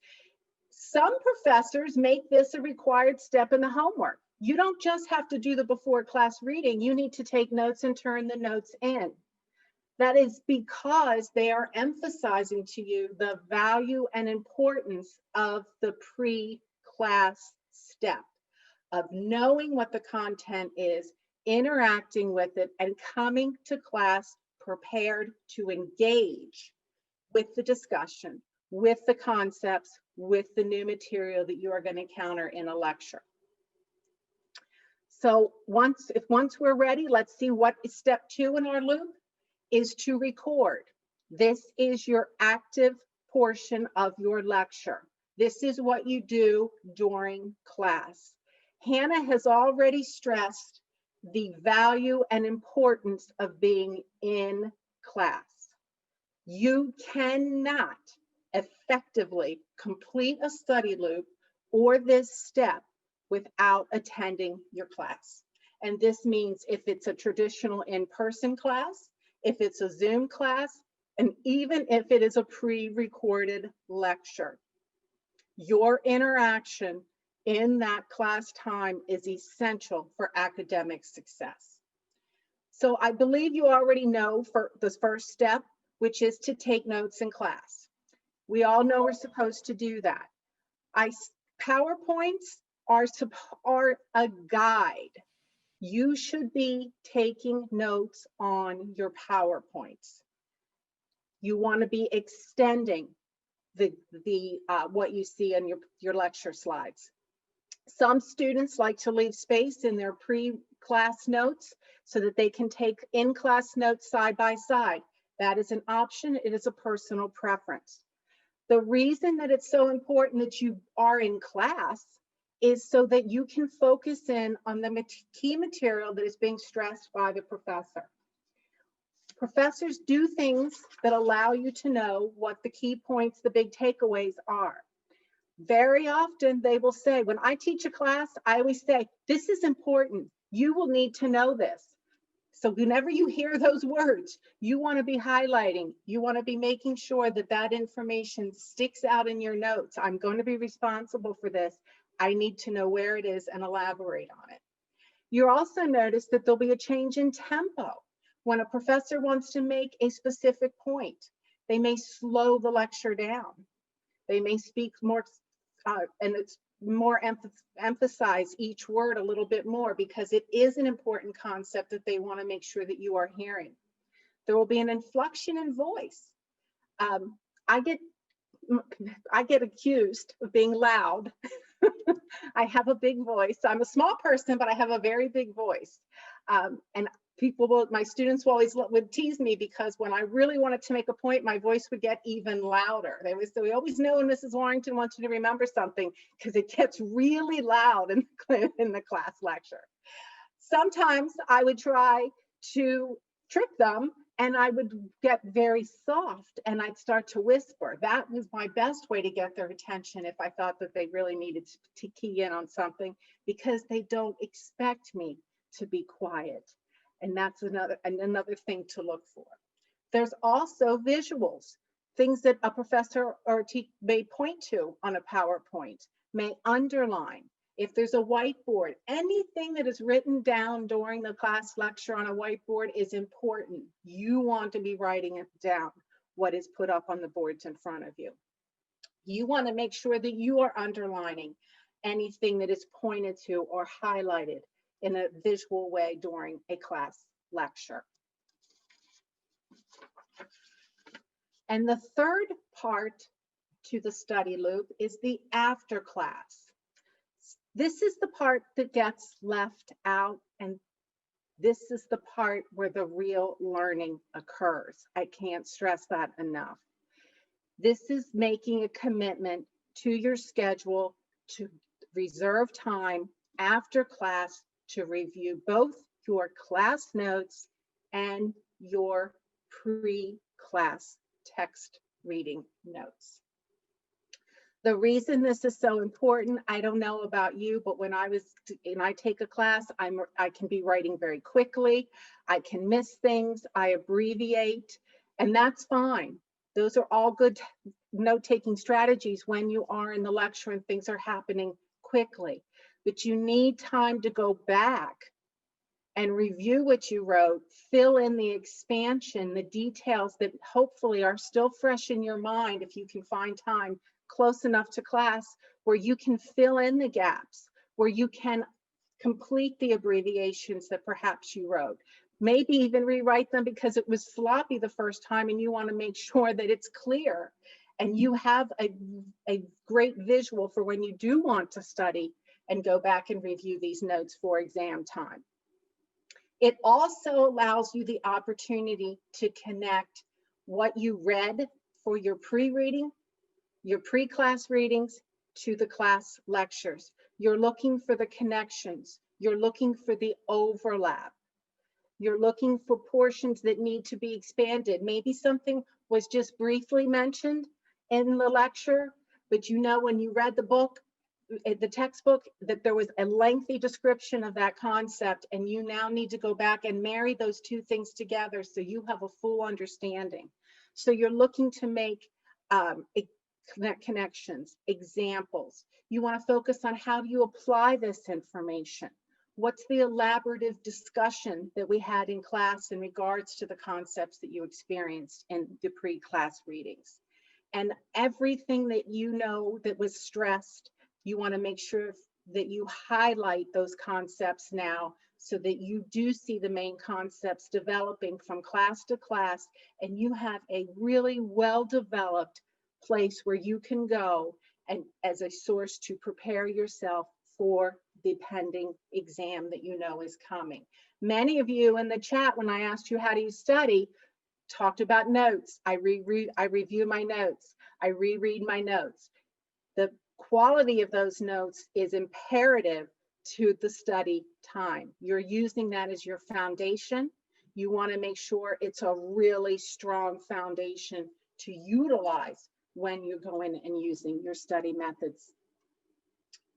Some professors make this a required step in the homework. You don't just have to do the before class reading. You need to take notes and turn the notes in. That is because they are emphasizing to you the value and importance of the pre-class step of knowing what the content is, interacting with it, and coming to class prepared to engage with the discussion, with the concepts, with the new material that you are going to encounter in a lecture. So once we're ready, let's see what is step 2 in our loop is to record. This is your active portion of your lecture. This is what you do during class. Hannah has already stressed the value and importance of being in class. You cannot effectively complete a study loop or this step without attending your class. And this means if it's a traditional in-person class, if it's a Zoom class, and even if it is a pre-recorded lecture, your interaction in that class time is essential for academic success. So I believe you already know for the first step, which is to take notes in class. We all know we're supposed to do that. PowerPoints are a guide. You should be taking notes on your PowerPoints. You want to be extending what you see in your lecture slides. Some students like to leave space in their pre-class notes so that they can take in-class notes side by side. That is an option. It is a personal preference. The reason that it's so important that you are in class is so that you can focus in on the key material that is being stressed by the professor. Professors do things that allow you to know what the key points, the big takeaways are. Very often they will say, when I teach a class, I always say, this is important. You will need to know this. So whenever you hear those words, you want to be highlighting, you want to be making sure that that information sticks out in your notes. I'm going to be responsible for this. I need to know where it is and elaborate on it. You also notice that there'll be a change in tempo. When a professor wants to make a specific point, they may slow the lecture down. They may speak more, and it's more emphasize each word a little bit more because it is an important concept that they want to make sure that you are hearing. There will be an inflection in voice. I get accused of being loud. I have a big voice. I'm a small person, but I have a very big voice. And my students would tease me because when I really wanted to make a point, my voice would get even louder. We always know when Mrs. Warrington wants you to remember something because it gets really loud in the class lecture. Sometimes I would try to trick them and I would get very soft and I'd start to whisper. That was my best way to get their attention if I thought that they really needed to key in on something, because they don't expect me to be quiet. And that's another thing to look for. There's also visuals, things that a professor or may point to on a PowerPoint, may underline. If there's a whiteboard, anything that is written down during the class lecture on a whiteboard is important. You want to be writing it down, what is put up on the boards in front of you. You want to make sure that you are underlining anything that is pointed to or highlighted in a visual way during a class lecture. And the third part to the study loop is the after class. This is the part that gets left out, and this is the part where the real learning occurs. I can't stress that enough. This is making a commitment to your schedule to reserve time after class to review both your class notes and your pre-class text reading notes. The reason this is so important, I don't know about you, but when I take a class, I can be writing very quickly. I can miss things, I abbreviate, and that's fine. Those are all good note-taking strategies when you are in the lecture and things are happening quickly. But you need time to go back and review what you wrote, fill in the expansion, the details that hopefully are still fresh in your mind if you can find time close enough to class where you can fill in the gaps, where you can complete the abbreviations that perhaps you wrote. Maybe even rewrite them because it was sloppy the first time and you want to make sure that it's clear and you have a great visual for when you do want to study and go back and review these notes for exam time. It also allows you the opportunity to connect what you read for your pre-reading, your pre-class readings to the class lectures. You're looking for the connections. You're looking for the overlap. You're looking for portions that need to be expanded. Maybe something was just briefly mentioned in the lecture, but you know when you read the book, the textbook, that there was a lengthy description of that concept, and you now need to go back and marry those two things together so you have a full understanding. So you're looking to make connections, examples. You want to focus on how do you apply this information? What's the elaborative discussion that we had in class in regards to the concepts that you experienced in the pre-class readings? And everything that you know that was stressed, you want to make sure that you highlight those concepts now so that you do see the main concepts developing from class to class, and you have a really well-developed place where you can go and as a source to prepare yourself for the pending exam that you know is coming. Many of you in the chat, when I asked you how do you study, talked about notes. I review my notes. I reread my notes. The quality of those notes is imperative to the study time. You're using that as your foundation. You want to make sure it's a really strong foundation to utilize when you're going and using your study methods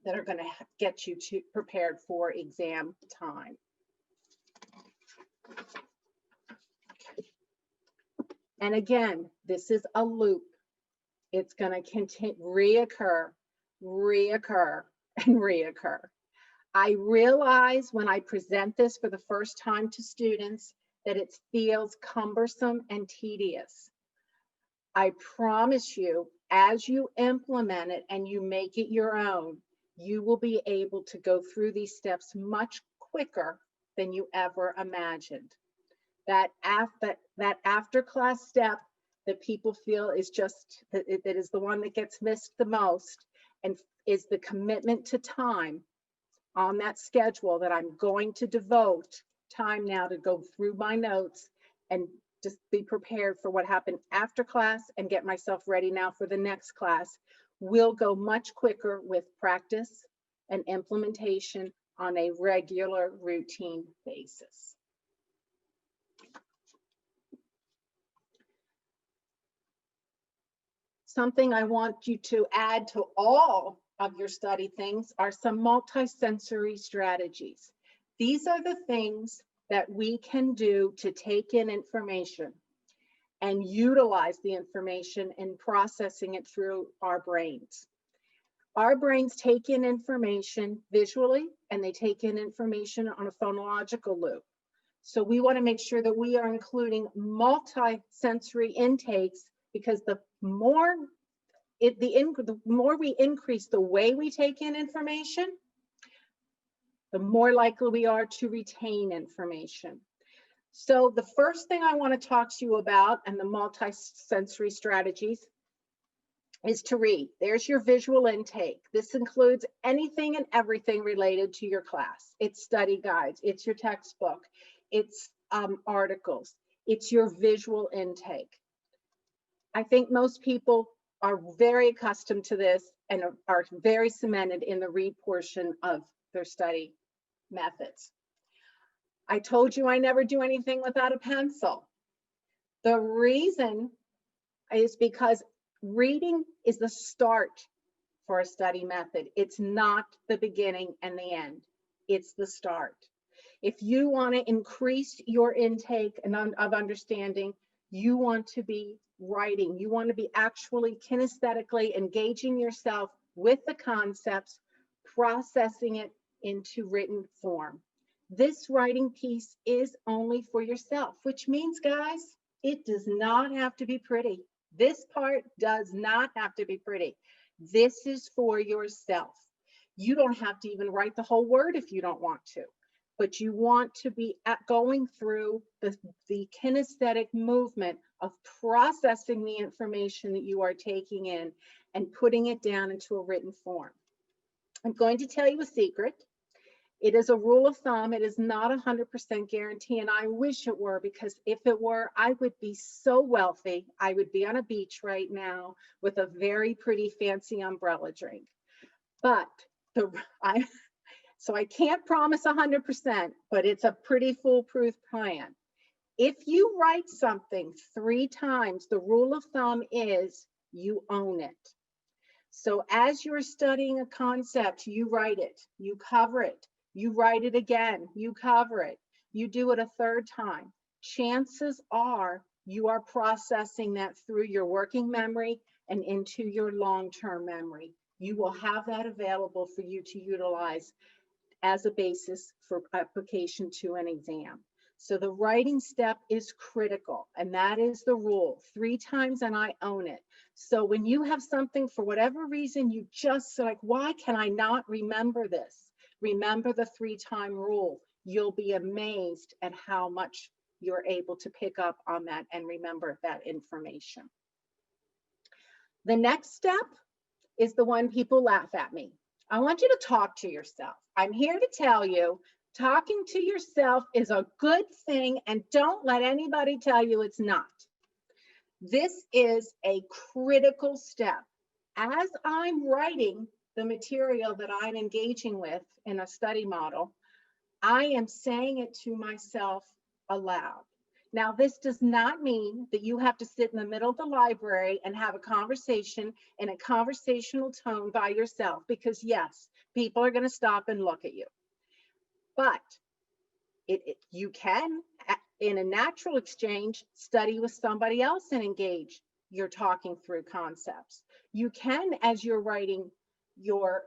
that are going to get you prepared for exam time. And again, this is a loop. It's going to continue, reoccur, and reoccur. I realize when I present this for the first time to students that it feels cumbersome and tedious. I promise you, as you implement it and you make it your own, you will be able to go through these steps much quicker than you ever imagined. That after class step that people feel is just, that is the one that gets missed the most, and is the commitment to time on that schedule that I'm going to devote time now to go through my notes and just be prepared for what happened after class and get myself ready now for the next class, will go much quicker with practice and implementation on a regular routine basis. Something I want you to add to all of your study things are some multisensory strategies. These are the things that we can do to take in information and utilize the information in processing it through our brains. Our brains take in information visually, and they take in information on a phonological loop. So we want to make sure that we are including multi-sensory intakes, because the more we increase the way we take in information, the more likely we are to retain information. So the first thing I want to talk to you about, and the multi-sensory strategies, is to read. There's your visual intake. This includes anything and everything related to your class. It's study guides, it's your textbook, it's articles, it's your visual intake. I think most people are very accustomed to this and are very cemented in the read portion of their study methods. I told you I never do anything without a pencil. The reason is because reading is the start for a study method. It's not the beginning and the end. It's the start. If you want to increase your intake of understanding, you want to be writing. You want to be actually kinesthetically engaging yourself with the concepts, processing it into written form. This writing piece is only for yourself, which means, guys, it does not have to be pretty. This part does not have to be pretty. This is for yourself. You don't have to even write the whole word if you don't want to, but you want to be going through the kinesthetic movement of processing the information that you are taking in and putting it down into a written form. I'm going to tell you a secret. It is a rule of thumb. It is not 100% guarantee, and I wish it were, because if it were, I would be so wealthy. I would be on a beach right now with a very pretty fancy umbrella drink. But so I can't promise 100%, but it's a pretty foolproof plan. If you write something 3 times, the rule of thumb is you own it. So as you're studying a concept, you write it, you cover it, you write it again, you cover it, you do it a 3rd time. Chances are you are processing that through your working memory and into your long-term memory. You will have that available for you to utilize as a basis for application to an exam. So the writing step is critical, and that is the rule. 3 times and I own it. So when you have something, for whatever reason, you just like, why can I not remember this? Remember the 3-time rule. You'll be amazed at how much you're able to pick up on that and remember that information. The next step is the one people laugh at me. I want you to talk to yourself. I'm here to tell you, talking to yourself is a good thing, and don't let anybody tell you it's not. This is a critical step. As I'm writing the material that I'm engaging with in a study model, I am saying it to myself aloud. Now, this does not mean that you have to sit in the middle of the library and have a conversation in a conversational tone by yourself, because yes, people are going to stop and look at you. But you can in a natural exchange, study with somebody else and engage. You're talking through concepts. You can, as you're writing your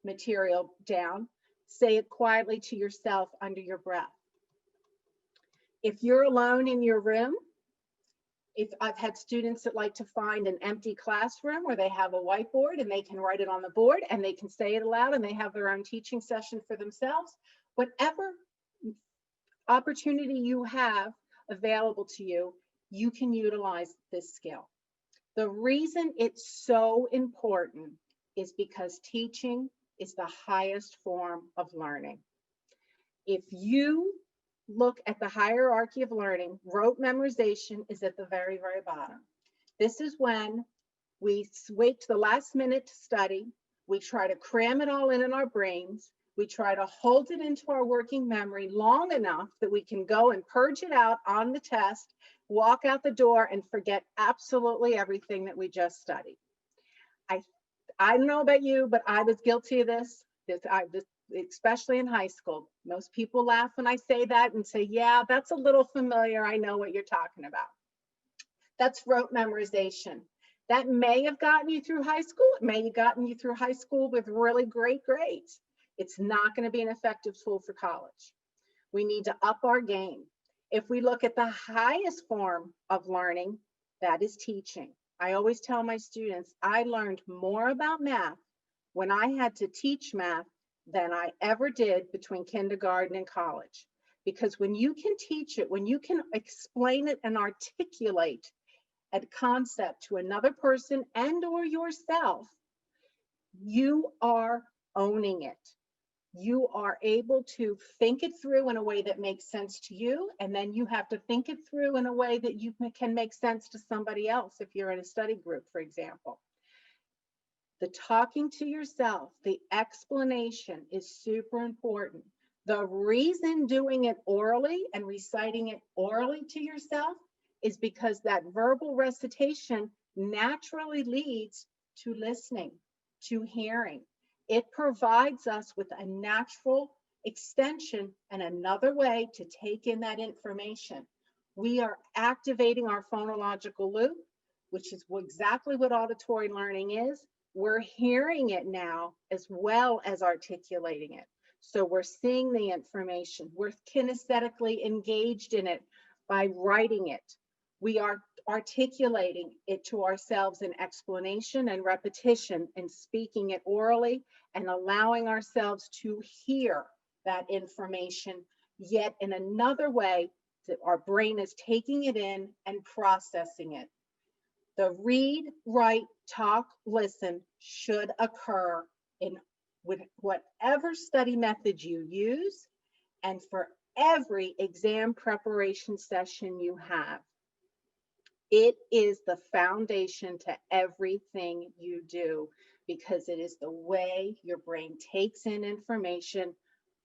material down, say it quietly to yourself under your breath. If you're alone in your room, if I've had students that like to find an empty classroom where they have a whiteboard and they can write it on the board and they can say it aloud and they have their own teaching session for themselves, whatever opportunity you have available to you, you can utilize this skill. The reason it's so important is because teaching is the highest form of learning. If you look at the hierarchy of learning, rote memorization is at the very, very bottom. This is when we wait to the last minute to study. We try to cram it all in our brains. We try to hold it into our working memory long enough that we can go and purge it out on the test, walk out the door and forget absolutely everything that we just studied. I don't know about you, but I was guilty of this. Especially in high school. Most people laugh when I say that and say, yeah, that's a little familiar. I know what you're talking about. That's rote memorization. That may have gotten you through high school. It may have gotten you through high school with really great grades. It's not going to be an effective tool for college. We need to up our game. If we look at the highest form of learning, that is teaching. I always tell my students, I learned more about math when I had to teach math than I ever did between kindergarten and college. Because when you can teach it, when you can explain it and articulate a concept to another person and or yourself, you are owning it. You are able to think it through in a way that makes sense to you, and then you have to think it through in a way that you can make sense to somebody else if you're in a study group, for example. The talking to yourself, the explanation is super important. The reason doing it orally and reciting it orally to yourself is because that verbal recitation naturally leads to listening, to hearing. It provides us with a natural extension and another way to take in that information. We are activating our phonological loop, which is exactly what auditory learning is. We're hearing it now as well as articulating it. So we're seeing the information. We're kinesthetically engaged in it by writing it. We are articulating it to ourselves in explanation and repetition and speaking it orally and allowing ourselves to hear that information, yet in another way that our brain is taking it in and processing it. The read, write, talk, listen should occur with whatever study method you use and for every exam preparation session you have. It is the foundation to everything you do because it is the way your brain takes in information,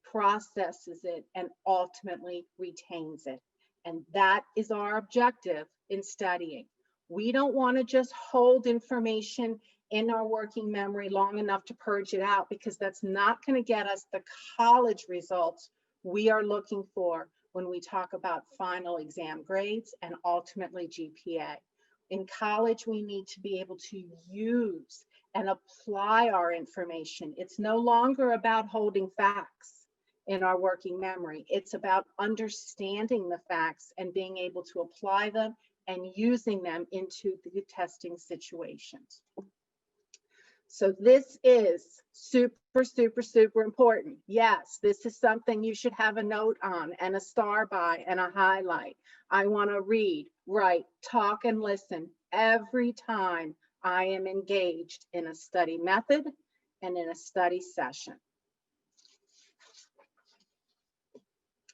processes it, and ultimately retains it. And that is our objective in studying. We don't want to just hold information in our working memory long enough to purge it out because that's not going to get us the college results we are looking for when we talk about final exam grades and ultimately GPA. In college, we need to be able to use and apply our information. It's no longer about holding facts in our working memory. It's about understanding the facts and being able to apply them and using them into the testing situations. So this is super, super, super important. Yes, this is something you should have a note on and a star by and a highlight. I want to read, write, talk, and listen every time I am engaged in a study method and in a study session.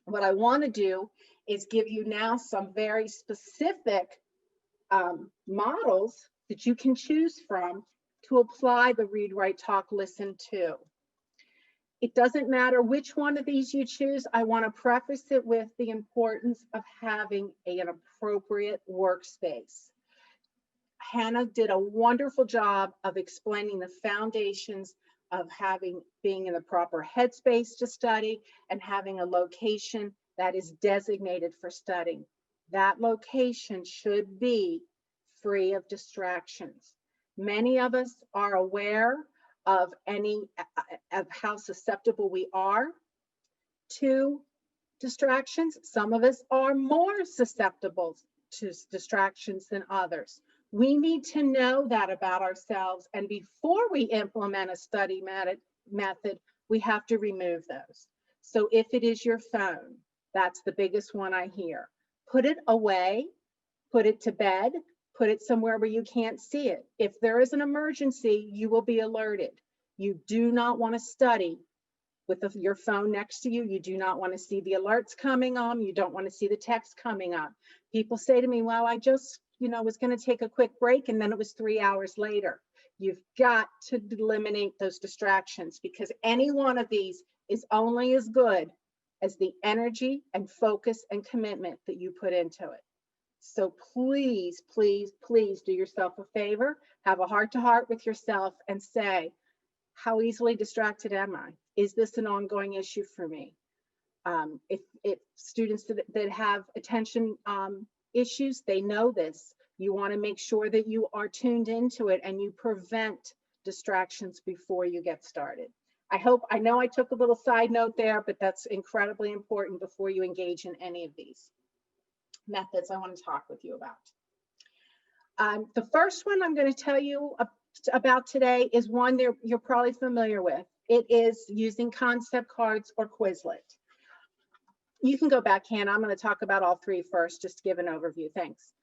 What I want to do is give you now some very specific models that you can choose from to apply the read, write, talk, listen to. It doesn't matter which one of these you choose. I want to preface it with the importance of having an appropriate workspace. Hannah did a wonderful job of explaining the foundations of being in the proper headspace to study and having a location that is designated for studying. That location should be free of distractions. Many of us are aware of how susceptible we are to distractions. Some of us are more susceptible to distractions than others. We need to know that about ourselves. And before we implement a study method, we have to remove those. So if it is your phone, that's the biggest one I hear. Put it away, put it to bed, put it somewhere where you can't see it. If there is an emergency, you will be alerted. You do not want to study with your phone next to you. You do not want to see the alerts coming on. You don't want to see the text coming on. People say to me, well, I just, was going to take a quick break, and then it was 3 hours later. You've got to eliminate those distractions, because any one of these is only as good as the energy and focus and commitment that you put into it. So please, please, please do yourself a favor, have a heart-to-heart with yourself and say, how easily distracted am I? Is this an ongoing issue for me? If students that have attention issues, they know this. You want to make sure that you are tuned into it and you prevent distractions before you get started. I know I took a little side note there, but that's incredibly important before you engage in any of these methods I want to talk with you about. The first one I'm going to tell you about today is one that you're probably familiar with. It is using concept cards or Quizlet. You can go back, Hannah. I'm going to talk about all three first, just to give an overview. Thanks.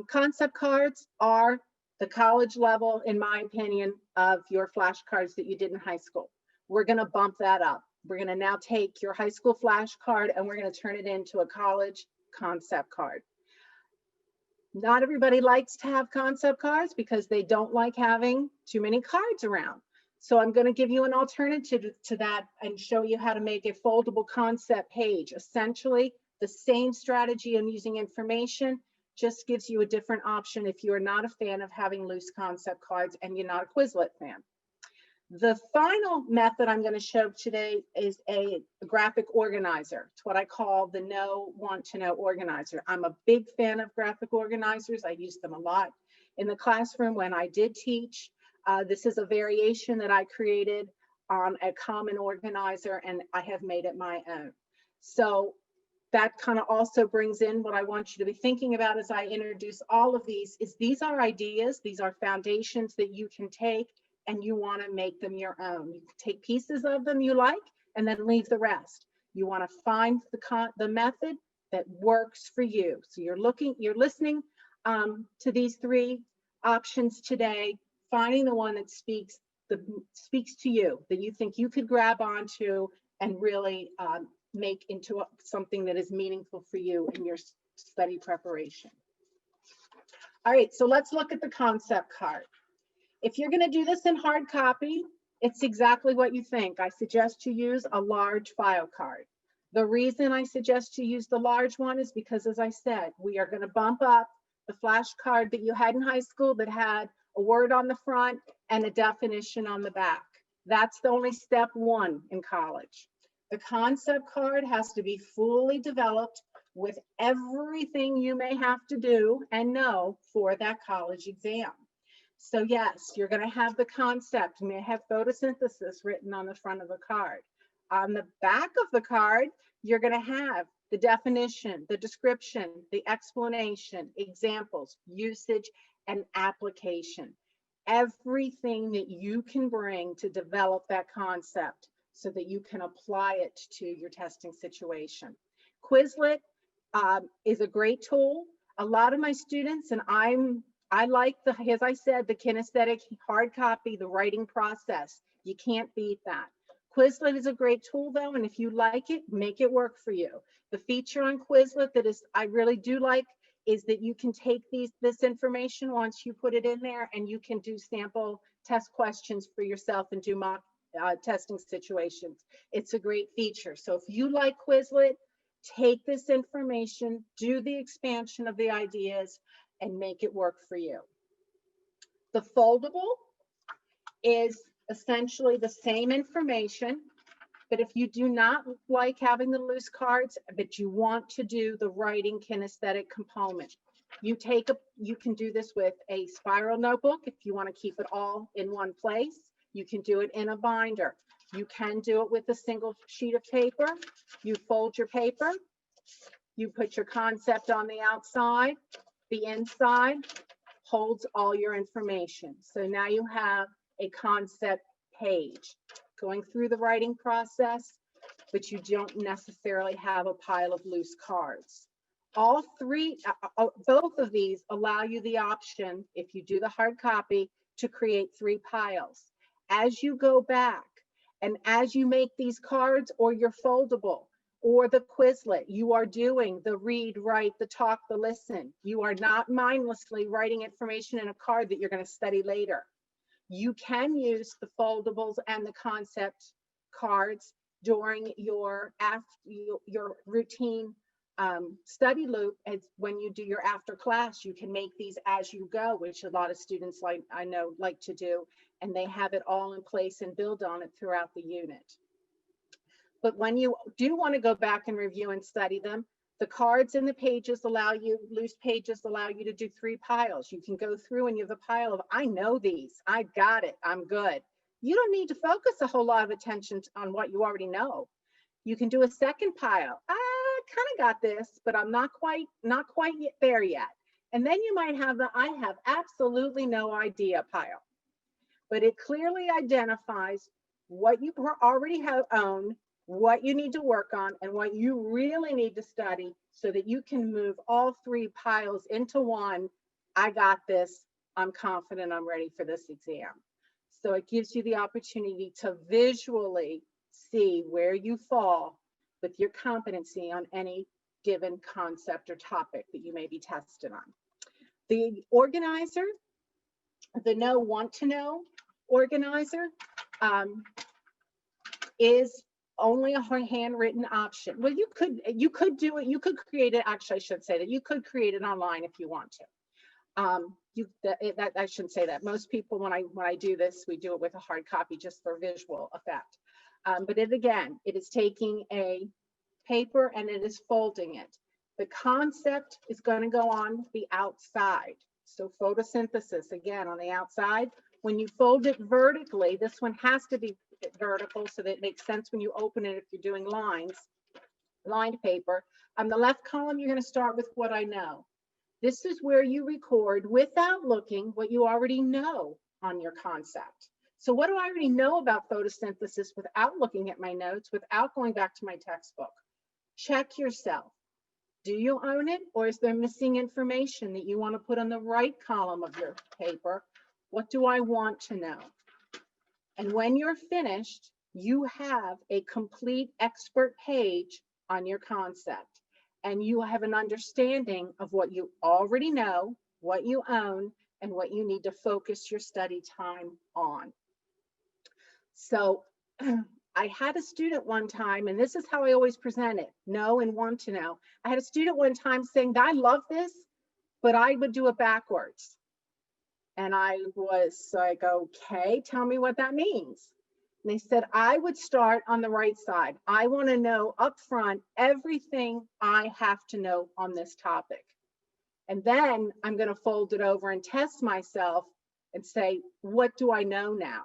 Concept cards are the college level, in my opinion, of your flashcards that you did in high school. We're going to bump that up. We're going to now take your high school flashcard and we're going to turn it into a college concept card. Not everybody likes to have concept cards because they don't like having too many cards around. So I'm going to give you an alternative to that and show you how to make a foldable concept page. Essentially, the same strategy on using information, just gives you a different option if you're not a fan of having loose concept cards and you're not a Quizlet fan. The final method I'm going to show today is a graphic organizer. It's what I call the want to know organizer. I'm a big fan of graphic organizers. I use them a lot in the classroom when I did teach. This is a variation that I created on a common organizer, and I have made it my own. So that kind of also brings in what I want you to be thinking about as I introduce all of these. These are ideas, these are foundations that you can take and you want to make them your own. You can take pieces of them you like and then leave the rest. You want to find the method that works for you. So you're listening to these three options today, finding the one that speaks to you, that you think you could grab onto and really make into something that is meaningful for you in your study preparation. All right, so let's look at the concept card. If you're going to do this in hard copy, it's exactly what you think. I suggest you use a large file card. The reason I suggest you use the large one is because, as I said, we are going to bump up the flashcard that you had in high school that had a word on the front and a definition on the back. That's the only step one in college. The concept card has to be fully developed with everything you may have to do and know for that college exam. So yes, you're going to have the concept. You may have photosynthesis written on the front of the card. On the back of the card, you're going to have the definition, the description, the explanation, examples, usage, and application. Everything that you can bring to develop that concept so that you can apply it to your testing situation. Quizlet is a great tool. A lot of my students, and I like as I said, the kinesthetic hard copy, the writing process. You can't beat that. Quizlet is a great tool though, and if you like it, make it work for you. The feature on Quizlet I really do like is that you can take this information once you put it in there and you can do sample test questions for yourself and do mock testing situations. It's a great feature. So if you like Quizlet, take this information, do the expansion of the ideas, and make it work for you. The foldable is essentially the same information, But if you do not like having the loose cards, but you want to do the writing kinesthetic component, you can do this with a spiral notebook if you want to keep it all in one place. You can do it in a binder. You can do it with a single sheet of paper. You fold your paper, you put your concept on the outside, the inside holds all your information. So now you have a concept page going through the writing process, but you don't necessarily have a pile of loose cards. All three, both of these allow you the option, if you do the hard copy, to create 3 piles. As you go back and as you make these cards or your foldable or the Quizlet, you are doing the read, write, the talk, the listen. You are not mindlessly writing information in a card that you're going to study later. You can use the foldables and the concept cards during your routine study loop. As when you do your after class, you can make these as you go, which a lot of students like to do, and they have it all in place and build on it throughout the unit. But when you do want to go back and review and study them, the cards and the pages loose pages allow you to do 3 piles. You can go through and you have a pile of, I know these, I got it, I'm good. You don't need to focus a whole lot of attention on what you already know. You can do a second pile. I kind of got this, but I'm not quite there yet. And then you might have the, I have absolutely no idea pile. But it clearly identifies what you already have owned, what you need to work on, and what you really need to study so that you can move all 3 piles into one. I got this. I'm confident I'm ready for this exam. So it gives you the opportunity to visually see where you fall with your competency on any given concept or topic that you may be tested on. The organizer, the know, want to know organizer, is only a handwritten option. Well, you could do it. You could create it. Actually, I should say that you could create it online if you want to. I shouldn't say that. Most people, when I do this, we do it with a hard copy just for visual effect. But it is taking a paper and it is folding it. The concept is going to go on the outside. So photosynthesis, again, on the outside. When you fold it vertically, this one has to be vertical so that it makes sense when you open it if you're doing lined paper. On the left column, you're going to start with what I know. This is where you record without looking what you already know on your concept. So what do I already know about photosynthesis without looking at my notes, without going back to my textbook? Check yourself. Do you own it, or is there missing information that you want to put on the right column of your paper? What do I want to know? And when you're finished, you have a complete expert page on your concept, and you have an understanding of what you already know, what you own, and what you need to focus your study time on. So I had a student one time, and this is how I always present it, know and want to know. I had a student one time saying, I love this, but I would do it backwards. And I was like, okay, tell me what that means. And they said, I would start on the right side. I want to know up front everything I have to know on this topic. And then I'm going to fold it over and test myself and say, what do I know now?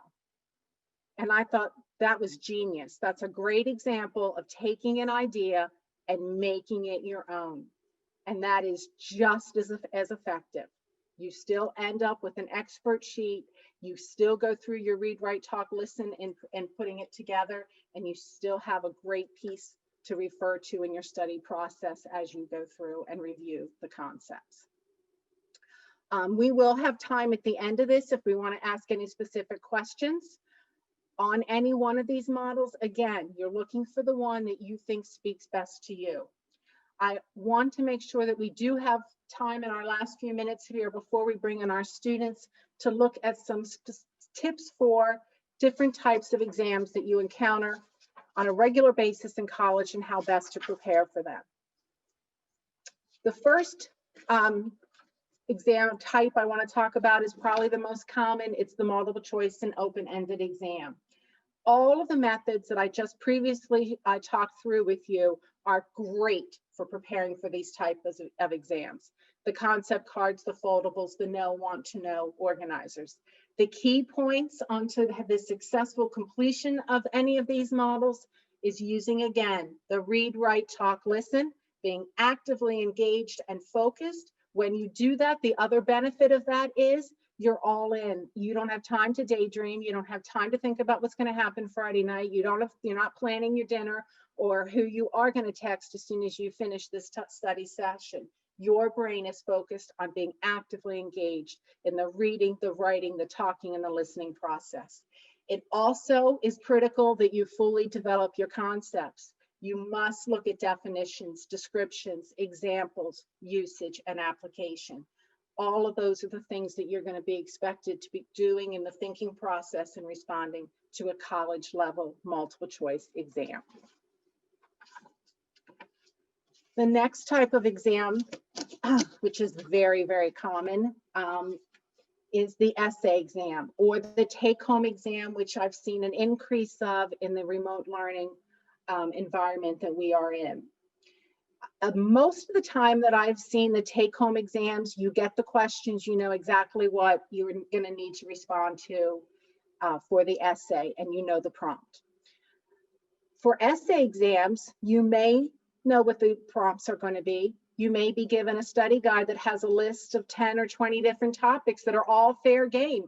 And I thought that was genius. That's a great example of taking an idea and making it your own. And that is just as effective. You still end up with an expert sheet. You still go through your read, write, talk, listen, and putting it together. And you still have a great piece to refer to in your study process as you go through and review the concepts. We will have time at the end of this if we want to ask any specific questions on any one of these models. Again, you're looking for the one that you think speaks best to you. I want to make sure that we do have time in our last few minutes here before we bring in our students to look at some tips for different types of exams that you encounter on a regular basis in college and how best to prepare for them. The first exam type I want to talk about is probably the most common. It's the multiple choice and open-ended exam. all of the methods that I just previously talked through with you are great for preparing for these types of exams. The concept cards, the foldables, the know, want to know organizers. The key points onto the successful completion of any of these models is using, again, the read, write, talk, listen, being actively engaged and focused. When you do that, the other benefit of that is you're all in. You don't have time to daydream. You don't have time to think about what's going to happen Friday night. You're not planning your dinner or who you are going to text as soon as you finish this study session. Your brain is focused on being actively engaged in the reading, the writing, the talking, and the listening process. It also is critical that you fully develop your concepts. You must look at definitions, descriptions, examples, usage, and application. All of those are the things that you're going to be expected to be doing in the thinking process and responding to a college level multiple choice exam. The next type of exam, which is very, very common, is the essay exam or the take-home exam, which I've seen an increase of in the remote learning environment that we are in. Most of the time that I've seen the take-home exams, you get the questions, you know exactly what you're going to need to respond to for the essay, and you know the prompt. For essay exams, you may know what the prompts are going to be. You may be given a study guide that has a list of 10 or 20 different topics that are all fair game.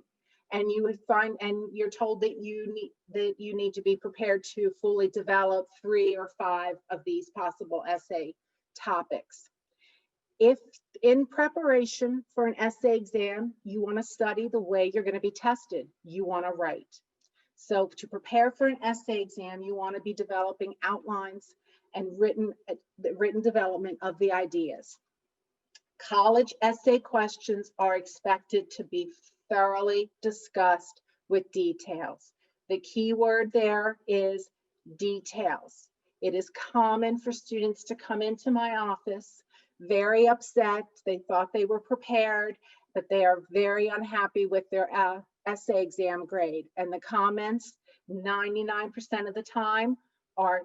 And you would find, and you're told that you need to be prepared to fully develop 3 or 5 of these possible essay topics. If in preparation for an essay exam, you want to study the way you're going to be tested, you want to write. So to prepare for an essay exam, you want to be developing outlines and written development of the ideas. College essay questions are expected to be thoroughly discussed with details. The key word there is details. It is common for students to come into my office very upset. They thought they were prepared, but they are very unhappy with their essay exam grade. And the comments, 99% of the time, are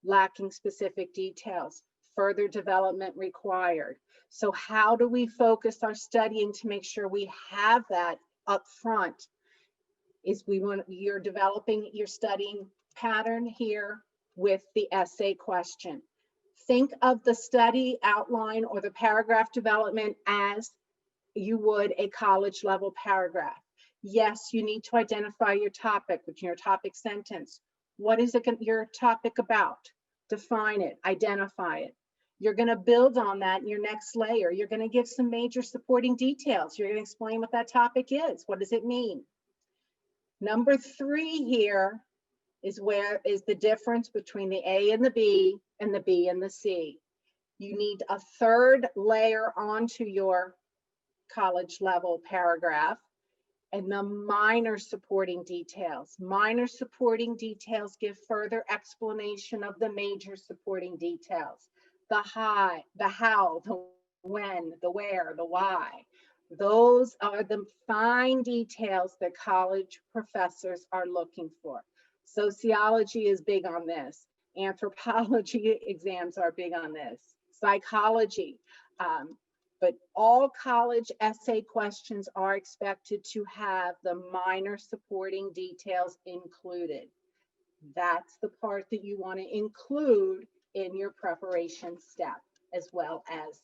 lacking specific details, further development required. So how do we focus our studying to make sure we have that up front? You're developing your studying pattern here with the essay question. Think of the study outline or the paragraph development as you would a college level paragraph. Yes, you need to identify your topic, which is your topic sentence. What is your topic about? Define it, identify it. You're going to build on that in your next layer. You're going to give some major supporting details. You're going to explain what that topic is. What does it mean? Number 3 here is the difference between the A and the B and the B and the C. You need a 3rd layer onto your college level paragraph, and the minor supporting details. Minor supporting details give further explanation of the major supporting details. The how, the when, the where, the why. Those are the fine details that college professors are looking for. Sociology is big on this. Anthropology exams are big on this. Psychology. But all college essay questions are expected to have the minor supporting details included. That's the part that you want to include in your preparation step, as well as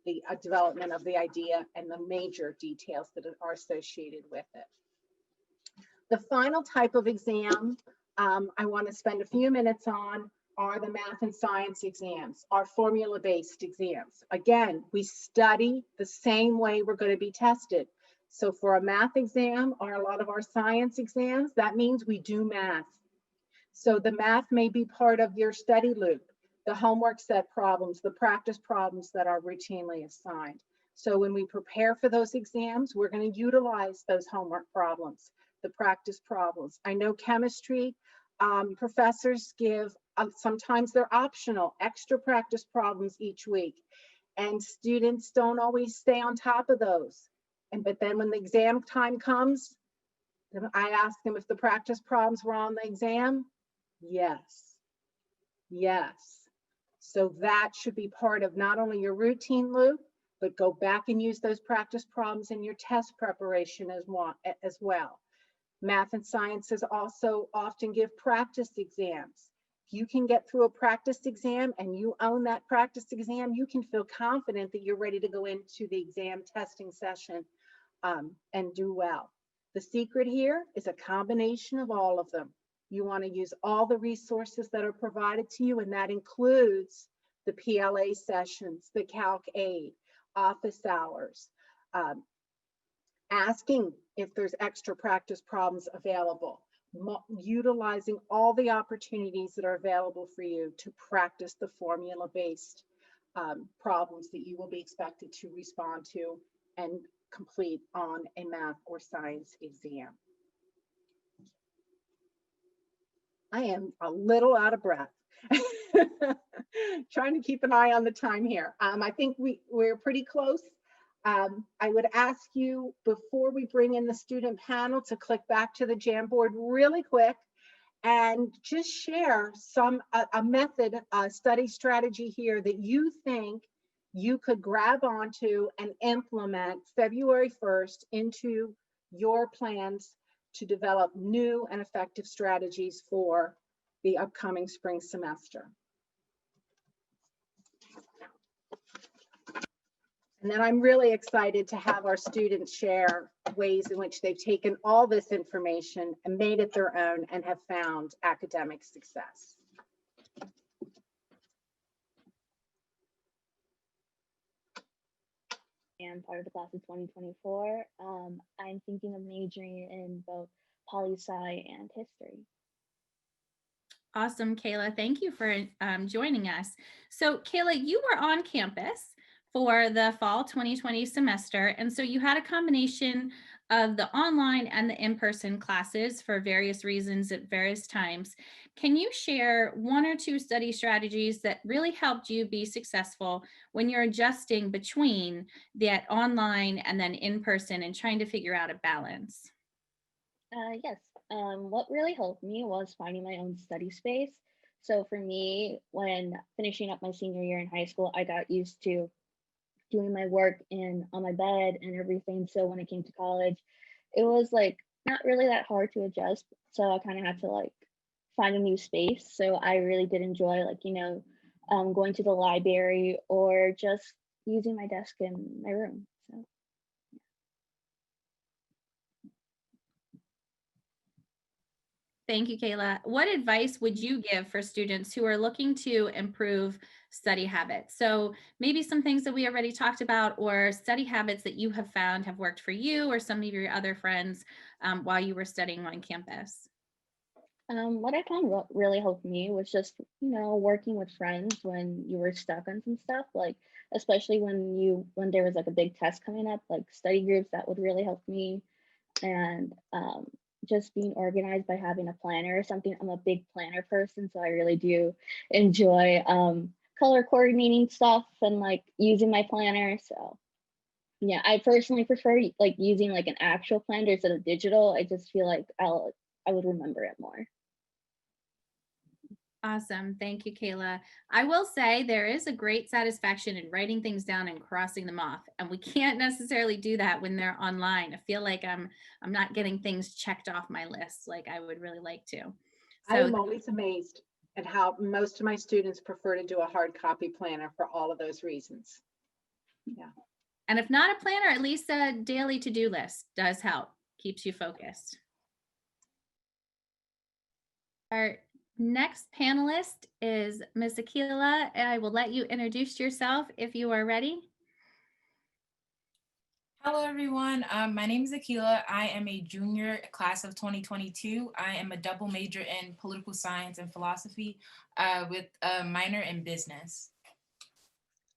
the development of the idea and the major details that are associated with it. The final type of exam I want to spend a few minutes on are the math and science exams, our formula-based exams. Again, we study the same way we're going to be tested. So for a math exam or a lot of our science exams, that means we do math. So the math may be part of your study loop, the homework set problems, the practice problems that are routinely assigned. So when we prepare for those exams, we're going to utilize those homework problems, the practice problems. I know chemistry professors give, sometimes they're optional, extra practice problems each week. And students don't always stay on top of those. But then when the exam time comes, Then I asked them if the practice problems were on the exam. Yes. Yes. So that should be part of not only your routine loop, but go back and use those practice problems in your test preparation as well. Math and sciences also often give practice exams. If you can get through a practice exam and you own that practice exam, you can feel confident that you're ready to go into the exam testing session and do well. The secret here is a combination of all of them. You want to use all the resources that are provided to you, and that includes the PLA sessions, the Calc Aid, office hours, asking if there's extra practice problems available, utilizing all the opportunities that are available for you to practice the formula-based problems that you will be expected to respond to and complete on a math or science exam. I am a little out of breath. Trying to keep an eye on the time here. I think we're pretty close. I would ask you, before we bring in the student panel, to click back to the Jamboard really quick and just share a method, a study strategy here that you think you could grab onto and implement February 1st into your plans to develop new and effective strategies for the upcoming spring semester. And then I'm really excited to have our students share ways in which they've taken all this information and made it their own and have found academic success. And part of the class of 2024. I'm thinking of majoring in both poli-sci and history. Awesome, Kayla. Thank you for joining us. So Kayla, you were on campus for the fall 2020 semester. And so you had a combination of the online and the in-person classes for various reasons at various times. Can you share one or two study strategies that really helped you be successful when you're adjusting between that online and then in-person and trying to figure out a balance? Yes. What really helped me was finding my own study space. So for me, when finishing up my senior year in high school, I got used to doing my work on my bed and everything. So when I came to college, it was like not really that hard to adjust. So I kind of had to like find a new space. So I really did enjoy going to the library or just using my desk in my room. So. Thank you, Kayla. What advice would you give for students who are looking to improve study habits? So maybe some things that we already talked about, or study habits that you have found have worked for you or some of your other friends while you were studying on campus. What I found really helped me was just, working with friends when you were stuck on some stuff, like especially when there was like a big test coming up, like study groups, that would really help me. And just being organized by having a planner or something. I'm a big planner person, so I really do enjoy color coordinating stuff and like using my planner. So yeah, I personally prefer like using like an actual planner instead of digital. I just feel like I would remember it more. Awesome. Thank you, Kayla. I will say there is a great satisfaction in writing things down and crossing them off. And we can't necessarily do that when they're online. I feel like I'm not getting things checked off my list like I would really like to. I am always amazed at how most of my students prefer to do a hard copy planner for all of those reasons. Yeah. And if not a planner, at least a daily to-do list does help, keeps you focused. Our next panelist is Ms. Akila, and I will let you introduce yourself if you are ready. Hello, everyone. My name is Akila. I am a junior class of 2022. I am a double major in political science and philosophy with a minor in business.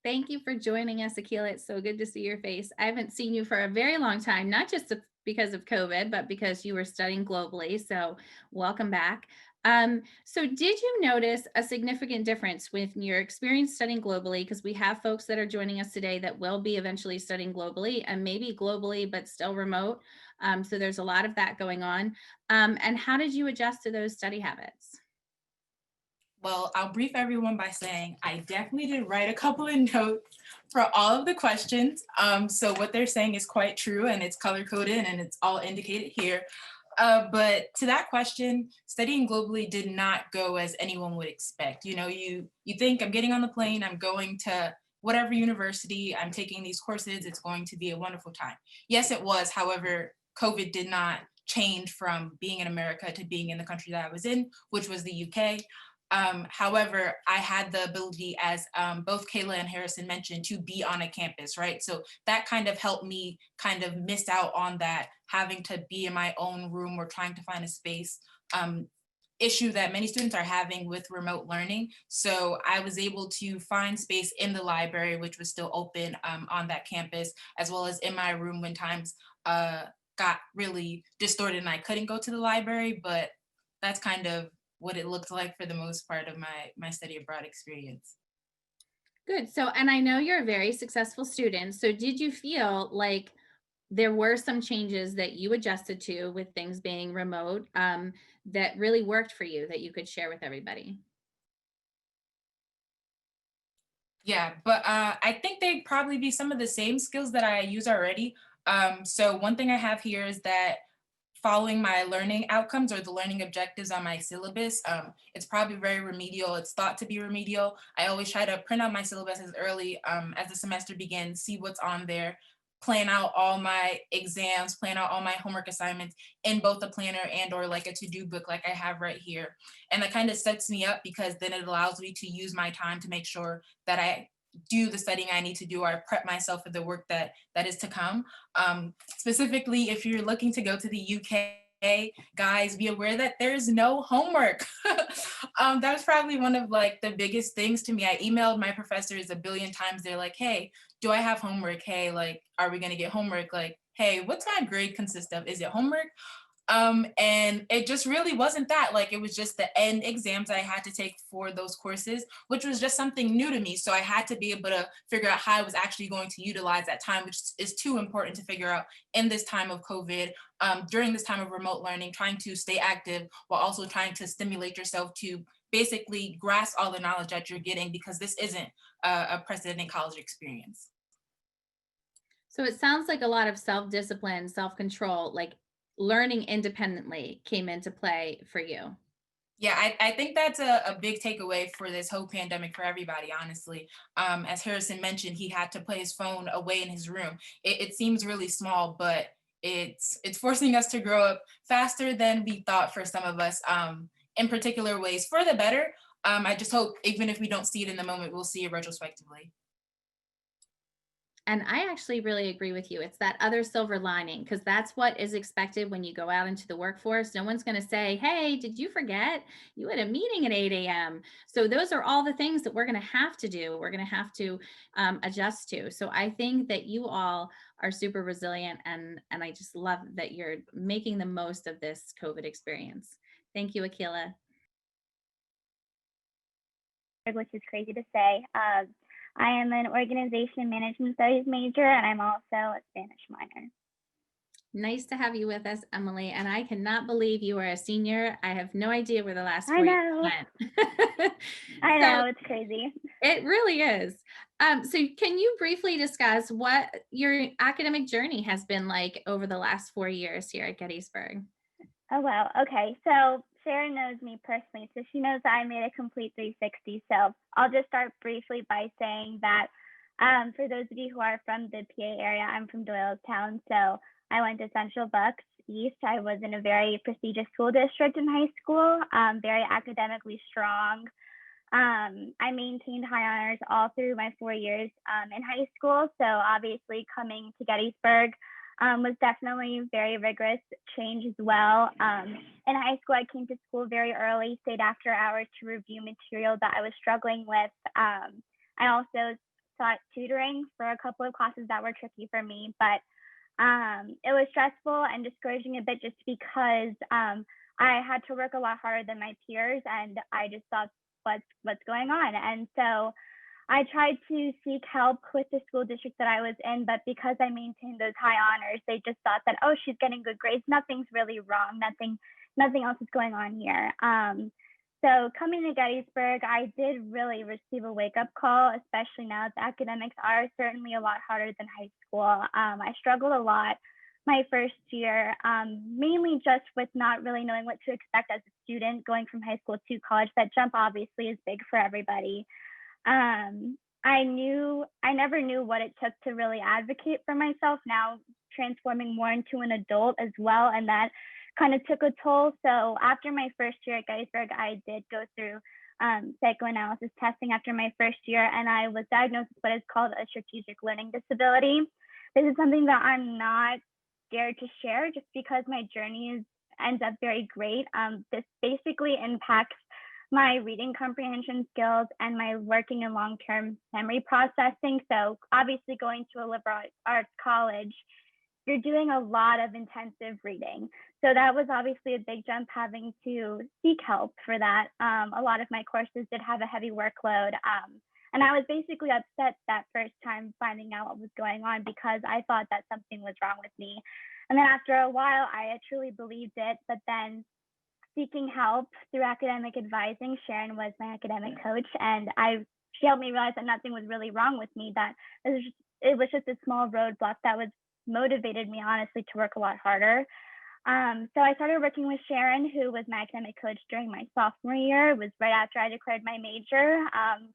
Thank you for joining us, Akila. It's so good to see your face. I haven't seen you for a very long time, not just because of COVID, but because you were studying globally. So welcome back. So did you notice a significant difference with your experience studying globally? Because we have folks that are joining us today that will be eventually studying globally and maybe globally, but still remote. So there's a lot of that going on. And how did you adjust to those study habits? Well, I'll brief everyone by saying I definitely did write a couple of notes for all of the questions. So what they're saying is quite true, and it's color coded and it's all indicated here. But to that question, studying globally did not go as anyone would expect. You know, you think I'm getting on the plane, I'm going to whatever university, I'm taking these courses, it's going to be a wonderful time. Yes, it was. However, COVID did not change from being in America to being in the country that I was in, which was the UK. However, I had the ability, as both Kayla and Harrison mentioned, to be on a campus, right? So that kind of helped me kind of miss out on that having to be in my own room or trying to find a space issue that many students are having with remote learning. So I was able to find space in the library, which was still open on that campus, as well as in my room when times got really distorted and I couldn't go to the library, but that's kind of what it looked like for the most part of my study abroad experience. Good. So, and I know you're a very successful student. So did you feel like there were some changes that you adjusted to with things being remote that really worked for you that you could share with everybody? Yeah, but I think they'd probably be some of the same skills that I use already. So one thing I have here is that following my learning outcomes or the learning objectives on my syllabus, it's probably very remedial. It's thought to be remedial. I always try to print out my syllabus as early as the semester begins, see what's on there, plan out all my exams, plan out all my homework assignments in both a planner and or like a to-do book like I have right here. And that kind of sets me up because then it allows me to use my time to make sure that I do the studying I need to do, or I prep myself for the work that is to come. Specifically, if you're looking to go to the UK, guys, be aware that there's no homework. That was probably one of like the biggest things to me. I emailed my professors a billion times. They're like, hey, do I have homework? Hey, like, are we gonna get homework? Like, hey, what's my grade consist of? Is it homework? And it just really wasn't that. Like, it was just the end exams I had to take for those courses, which was just something new to me. So I had to be able to figure out how I was actually going to utilize that time, which is too important to figure out in this time of COVID, during this time of remote learning, trying to stay active while also trying to stimulate yourself to basically grasp all the knowledge that you're getting, because this isn't a precedent college experience. So it sounds like a lot of self-discipline, self-control, like learning independently came into play for you. Yeah, I think that's a big takeaway for this whole pandemic for everybody, honestly. As Harrison mentioned, he had to put his phone away in his room. It seems really small, but it's forcing us to grow up faster than we thought for some of us, in particular ways, for the better. I just hope, even if we don't see it in the moment, we'll see it retrospectively. And I actually really agree with you. It's that other silver lining, because that's what is expected when you go out into the workforce. No one's going to say, hey, did you forget you had a meeting at 8 a.m.? So those are all the things that we're going to have to do. We're going to have to adjust to. So I think that you all are super resilient, and I just love that you're making the most of this COVID experience. Thank you, Akila. Which is crazy to say. I am an organization management studies major, and I'm also a Spanish minor. Nice to have you with us, Emily. And I cannot believe you are a senior. I have no idea where the last 4 years went. I know, it's crazy. It really is. So can you briefly discuss what your academic journey has been like over the last 4 years here at Gettysburg? Oh, wow. Okay. So Sharon knows me personally, so she knows that I made a complete 360. So I'll just start briefly by saying that for those of you who are from the PA area, I'm from Doylestown. So I went to Central Bucks East. I was in a very prestigious school district in high school, very academically strong. I maintained high honors all through my 4 years in high school. So obviously coming to Gettysburg was definitely very rigorous change as well. In high school, I came to school very early, stayed after hours to review material that I was struggling with. I also sought tutoring for a couple of classes that were tricky for me, but it was stressful and discouraging a bit just because I had to work a lot harder than my peers, and I just thought, what's going on? And so I tried to seek help with the school district that I was in, but because I maintained those high honors, they just thought that, oh, she's getting good grades, nothing's really wrong, nothing else is going on here. So coming to Gettysburg, I did really receive a wake-up call, especially now that the academics are certainly a lot harder than high school. I struggled a lot my first year, mainly just with not really knowing what to expect as a student going from high school to college. That jump obviously is big for everybody. I never knew what it took to really advocate for myself, now transforming more into an adult as well, and that kind of took a toll. So after my first year at Gettysburg, I did go through psychoanalysis testing after my first year, and I was diagnosed with what is called a strategic learning disability. This is something that I'm not scared to share just because my journey ends up very great. This basically impacts my reading comprehension skills and my working and long-term memory processing. So obviously going to a liberal arts college, you're doing a lot of intensive reading. So that was obviously a big jump, having to seek help for that. A lot of my courses did have a heavy workload. And I was basically upset that first time finding out what was going on, because I thought that something was wrong with me. And then after a while, I truly believed it, but then seeking help through academic advising, Sharon was my academic coach, and she helped me realize that nothing was really wrong with me, that it was just a small roadblock that was motivated me, honestly, to work a lot harder. So I started working with Sharon, who was my academic coach during my sophomore year. It was right after I declared my major.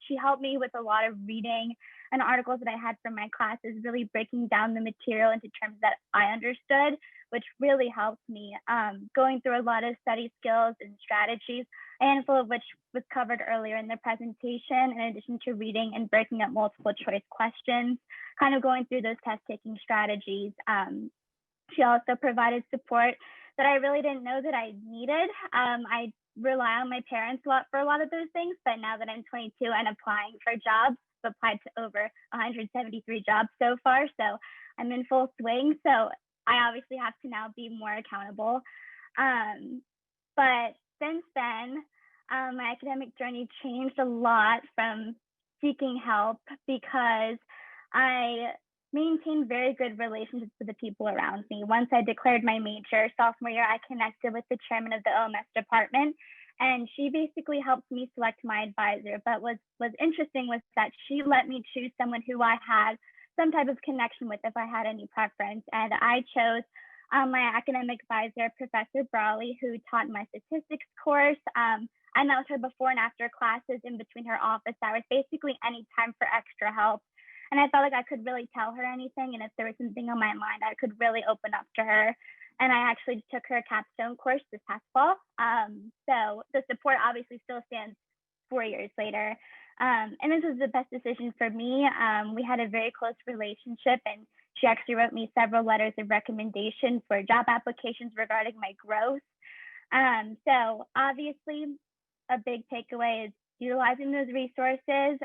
She helped me with a lot of reading and articles that I had from my classes, really breaking down the material into terms that I understood, which really helped me. Going through a lot of study skills and strategies, a handful of which was covered earlier in the presentation, in addition to reading and breaking up multiple choice questions, kind of going through those test-taking strategies. She also provided support that I really didn't know that I needed. I rely on my parents a lot for a lot of those things, but now that I'm 22 and applying for jobs, I've applied to over 173 jobs so far, so I'm in full swing. So I obviously have to now be more accountable. But since then, my academic journey changed a lot from seeking help, because I maintained very good relationships with the people around me. Once I declared my major sophomore year, I connected with the chairman of the OMS department, and she basically helped me select my advisor. But what was interesting was that she let me choose someone who I had some type of connection with if I had any preference. And I chose my academic advisor, Professor Brawley, who taught my statistics course. I met with her before and after classes, in between her office hours, basically any time for extra help. And I felt like I could really tell her anything. And if there was something on my mind, I could really open up to her. And I actually took her capstone course this past fall. So the support obviously still stands 4 years later. And this was the best decision for me. We had a very close relationship, and she actually wrote me several letters of recommendation for job applications regarding my growth. So obviously, a big takeaway is utilizing those resources.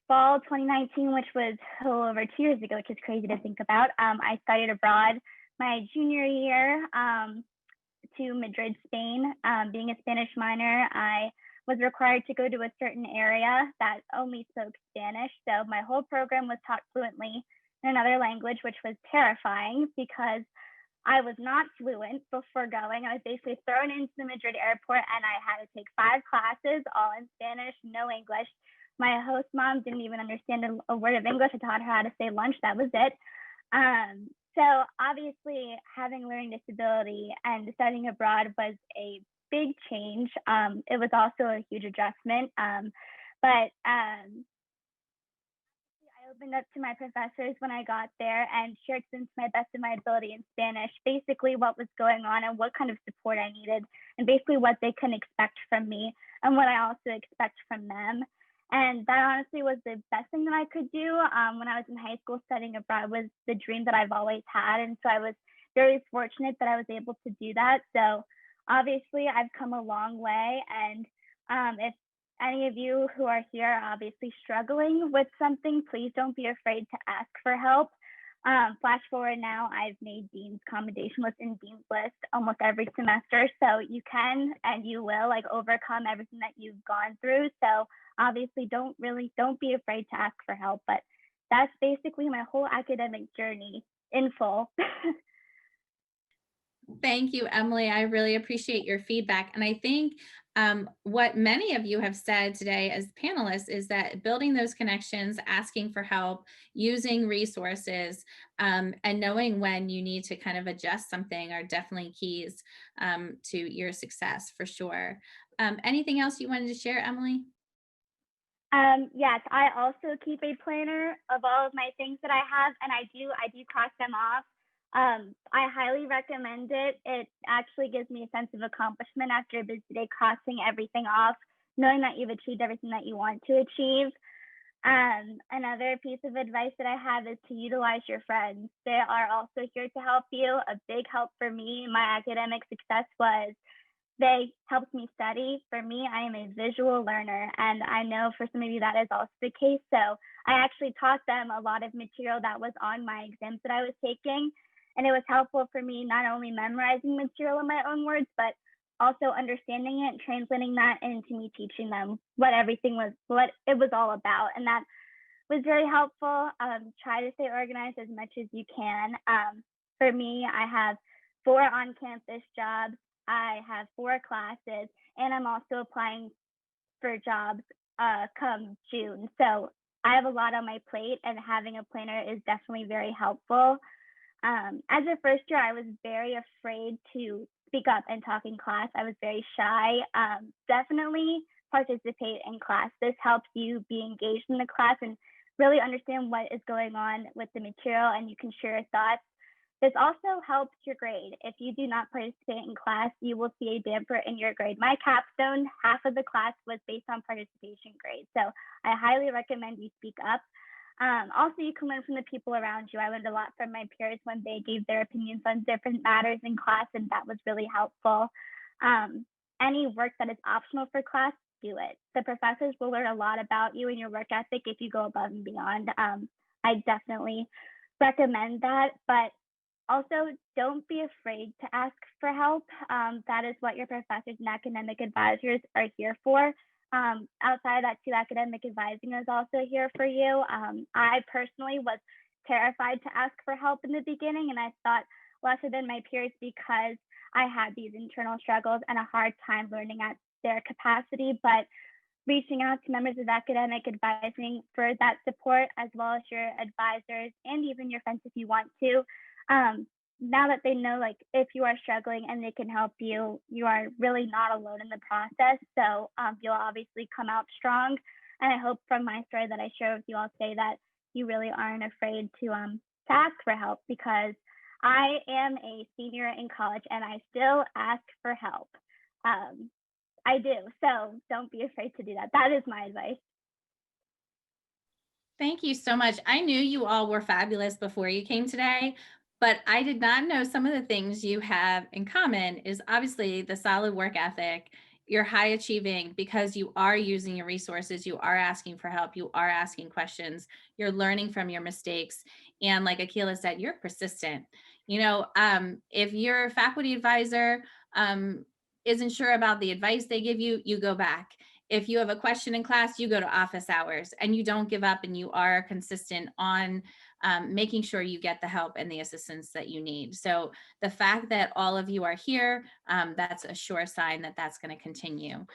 Fall 2019, which was a little over 2 years ago, which is crazy to think about, I studied abroad my junior year to Madrid, Spain. Being a Spanish minor, I was required to go to a certain area that only spoke Spanish. So my whole program was taught fluently in another language, which was terrifying because I was not fluent before going. I was basically thrown into the Madrid airport, and I had to take 5 classes, all in Spanish, no English. My host mom didn't even understand a word of English. I taught her how to say lunch. That was it. So obviously, having learning disability and studying abroad was a big change. It was also a huge adjustment. But I opened up to my professors when I got there and shared to my best of my ability in Spanish, basically what was going on and what kind of support I needed, and basically what they can expect from me and what I also expect from them. And that honestly was the best thing that I could do. When I was in high school, studying abroad was the dream that I've always had. And so I was very fortunate that I was able to do that. So obviously I've come a long way. And if any of you who are here are obviously struggling with something, please don't be afraid to ask for help. Flash forward now, I've made Dean's commendation list and Dean's list almost every semester. So you can and you will like overcome everything that you've gone through. So obviously don't be afraid to ask for help. But that's basically my whole academic journey in full. Thank you, Emily. I really appreciate your feedback. And I think what many of you have said today as panelists is that building those connections, asking for help, using resources, and knowing when you need to kind of adjust something are definitely keys to your success for sure. Anything else you wanted to share, Emily? Yes, I also keep a planner of all of my things that I have, and I do cross them off. I highly recommend it. It actually gives me a sense of accomplishment after a busy day, crossing everything off, knowing that you've achieved everything that you want to achieve. Another piece of advice that I have is to utilize your friends. They are also here to help you. A big help for me in my academic success was they helped me study. For me, I am a visual learner, and I know for some of you that is also the case. So I actually taught them a lot of material that was on my exams that I was taking. And it was helpful for me not only memorizing material in my own words, but also understanding it and translating that into me teaching them what it was all about. And that was very helpful. Try to stay organized as much as you can. For me, I have 4 on-campus jobs. I have 4 classes, and I'm also applying for jobs come June. So I have a lot on my plate, and having a planner is definitely very helpful. As a first year, I was very afraid to speak up and talk in class. I was very shy. Definitely participate in class. This helps you be engaged in the class and really understand what is going on with the material, and you can share your thoughts. This also helps your grade. If you do not participate in class, you will see a damper in your grade. My capstone, half of the class was based on participation grade. So I highly recommend you speak up. Also, you can learn from the people around you. I learned a lot from my peers when they gave their opinions on different matters in class, and that was really helpful. Any work that is optional for class, do it. The professors will learn a lot about you and your work ethic if you go above and beyond. I definitely recommend that, but also don't be afraid to ask for help. That is what your professors and academic advisors are here for. Outside of that too, academic advising is also here for you. I personally was terrified to ask for help in the beginning, and I thought lesser than my peers because I had these internal struggles and a hard time learning at their capacity. But reaching out to members of academic advising for that support, as well as your advisors and even your friends if you want to, now that they know, like, if you are struggling and they can help you, you are really not alone in the process. So you'll obviously come out strong. And I hope from my story that I share with you all today that you really aren't afraid to ask for help, because I am a senior in college and I still ask for help. I do. So don't be afraid to do that. That is my advice. Thank you so much. I knew you all were fabulous before you came today, but I did not know some of the things you have in common is obviously the solid work ethic. You're high achieving because you are using your resources, you are asking for help, you are asking questions, you're learning from your mistakes. And like Akila said, you're persistent. You know, if your faculty advisor isn't sure about the advice they give you, you go back. If you have a question in class, you go to office hours and you don't give up, and you are consistent on making sure you get the help and the assistance that you need. So the fact that all of you are here, that's a sure sign that that's going to continue.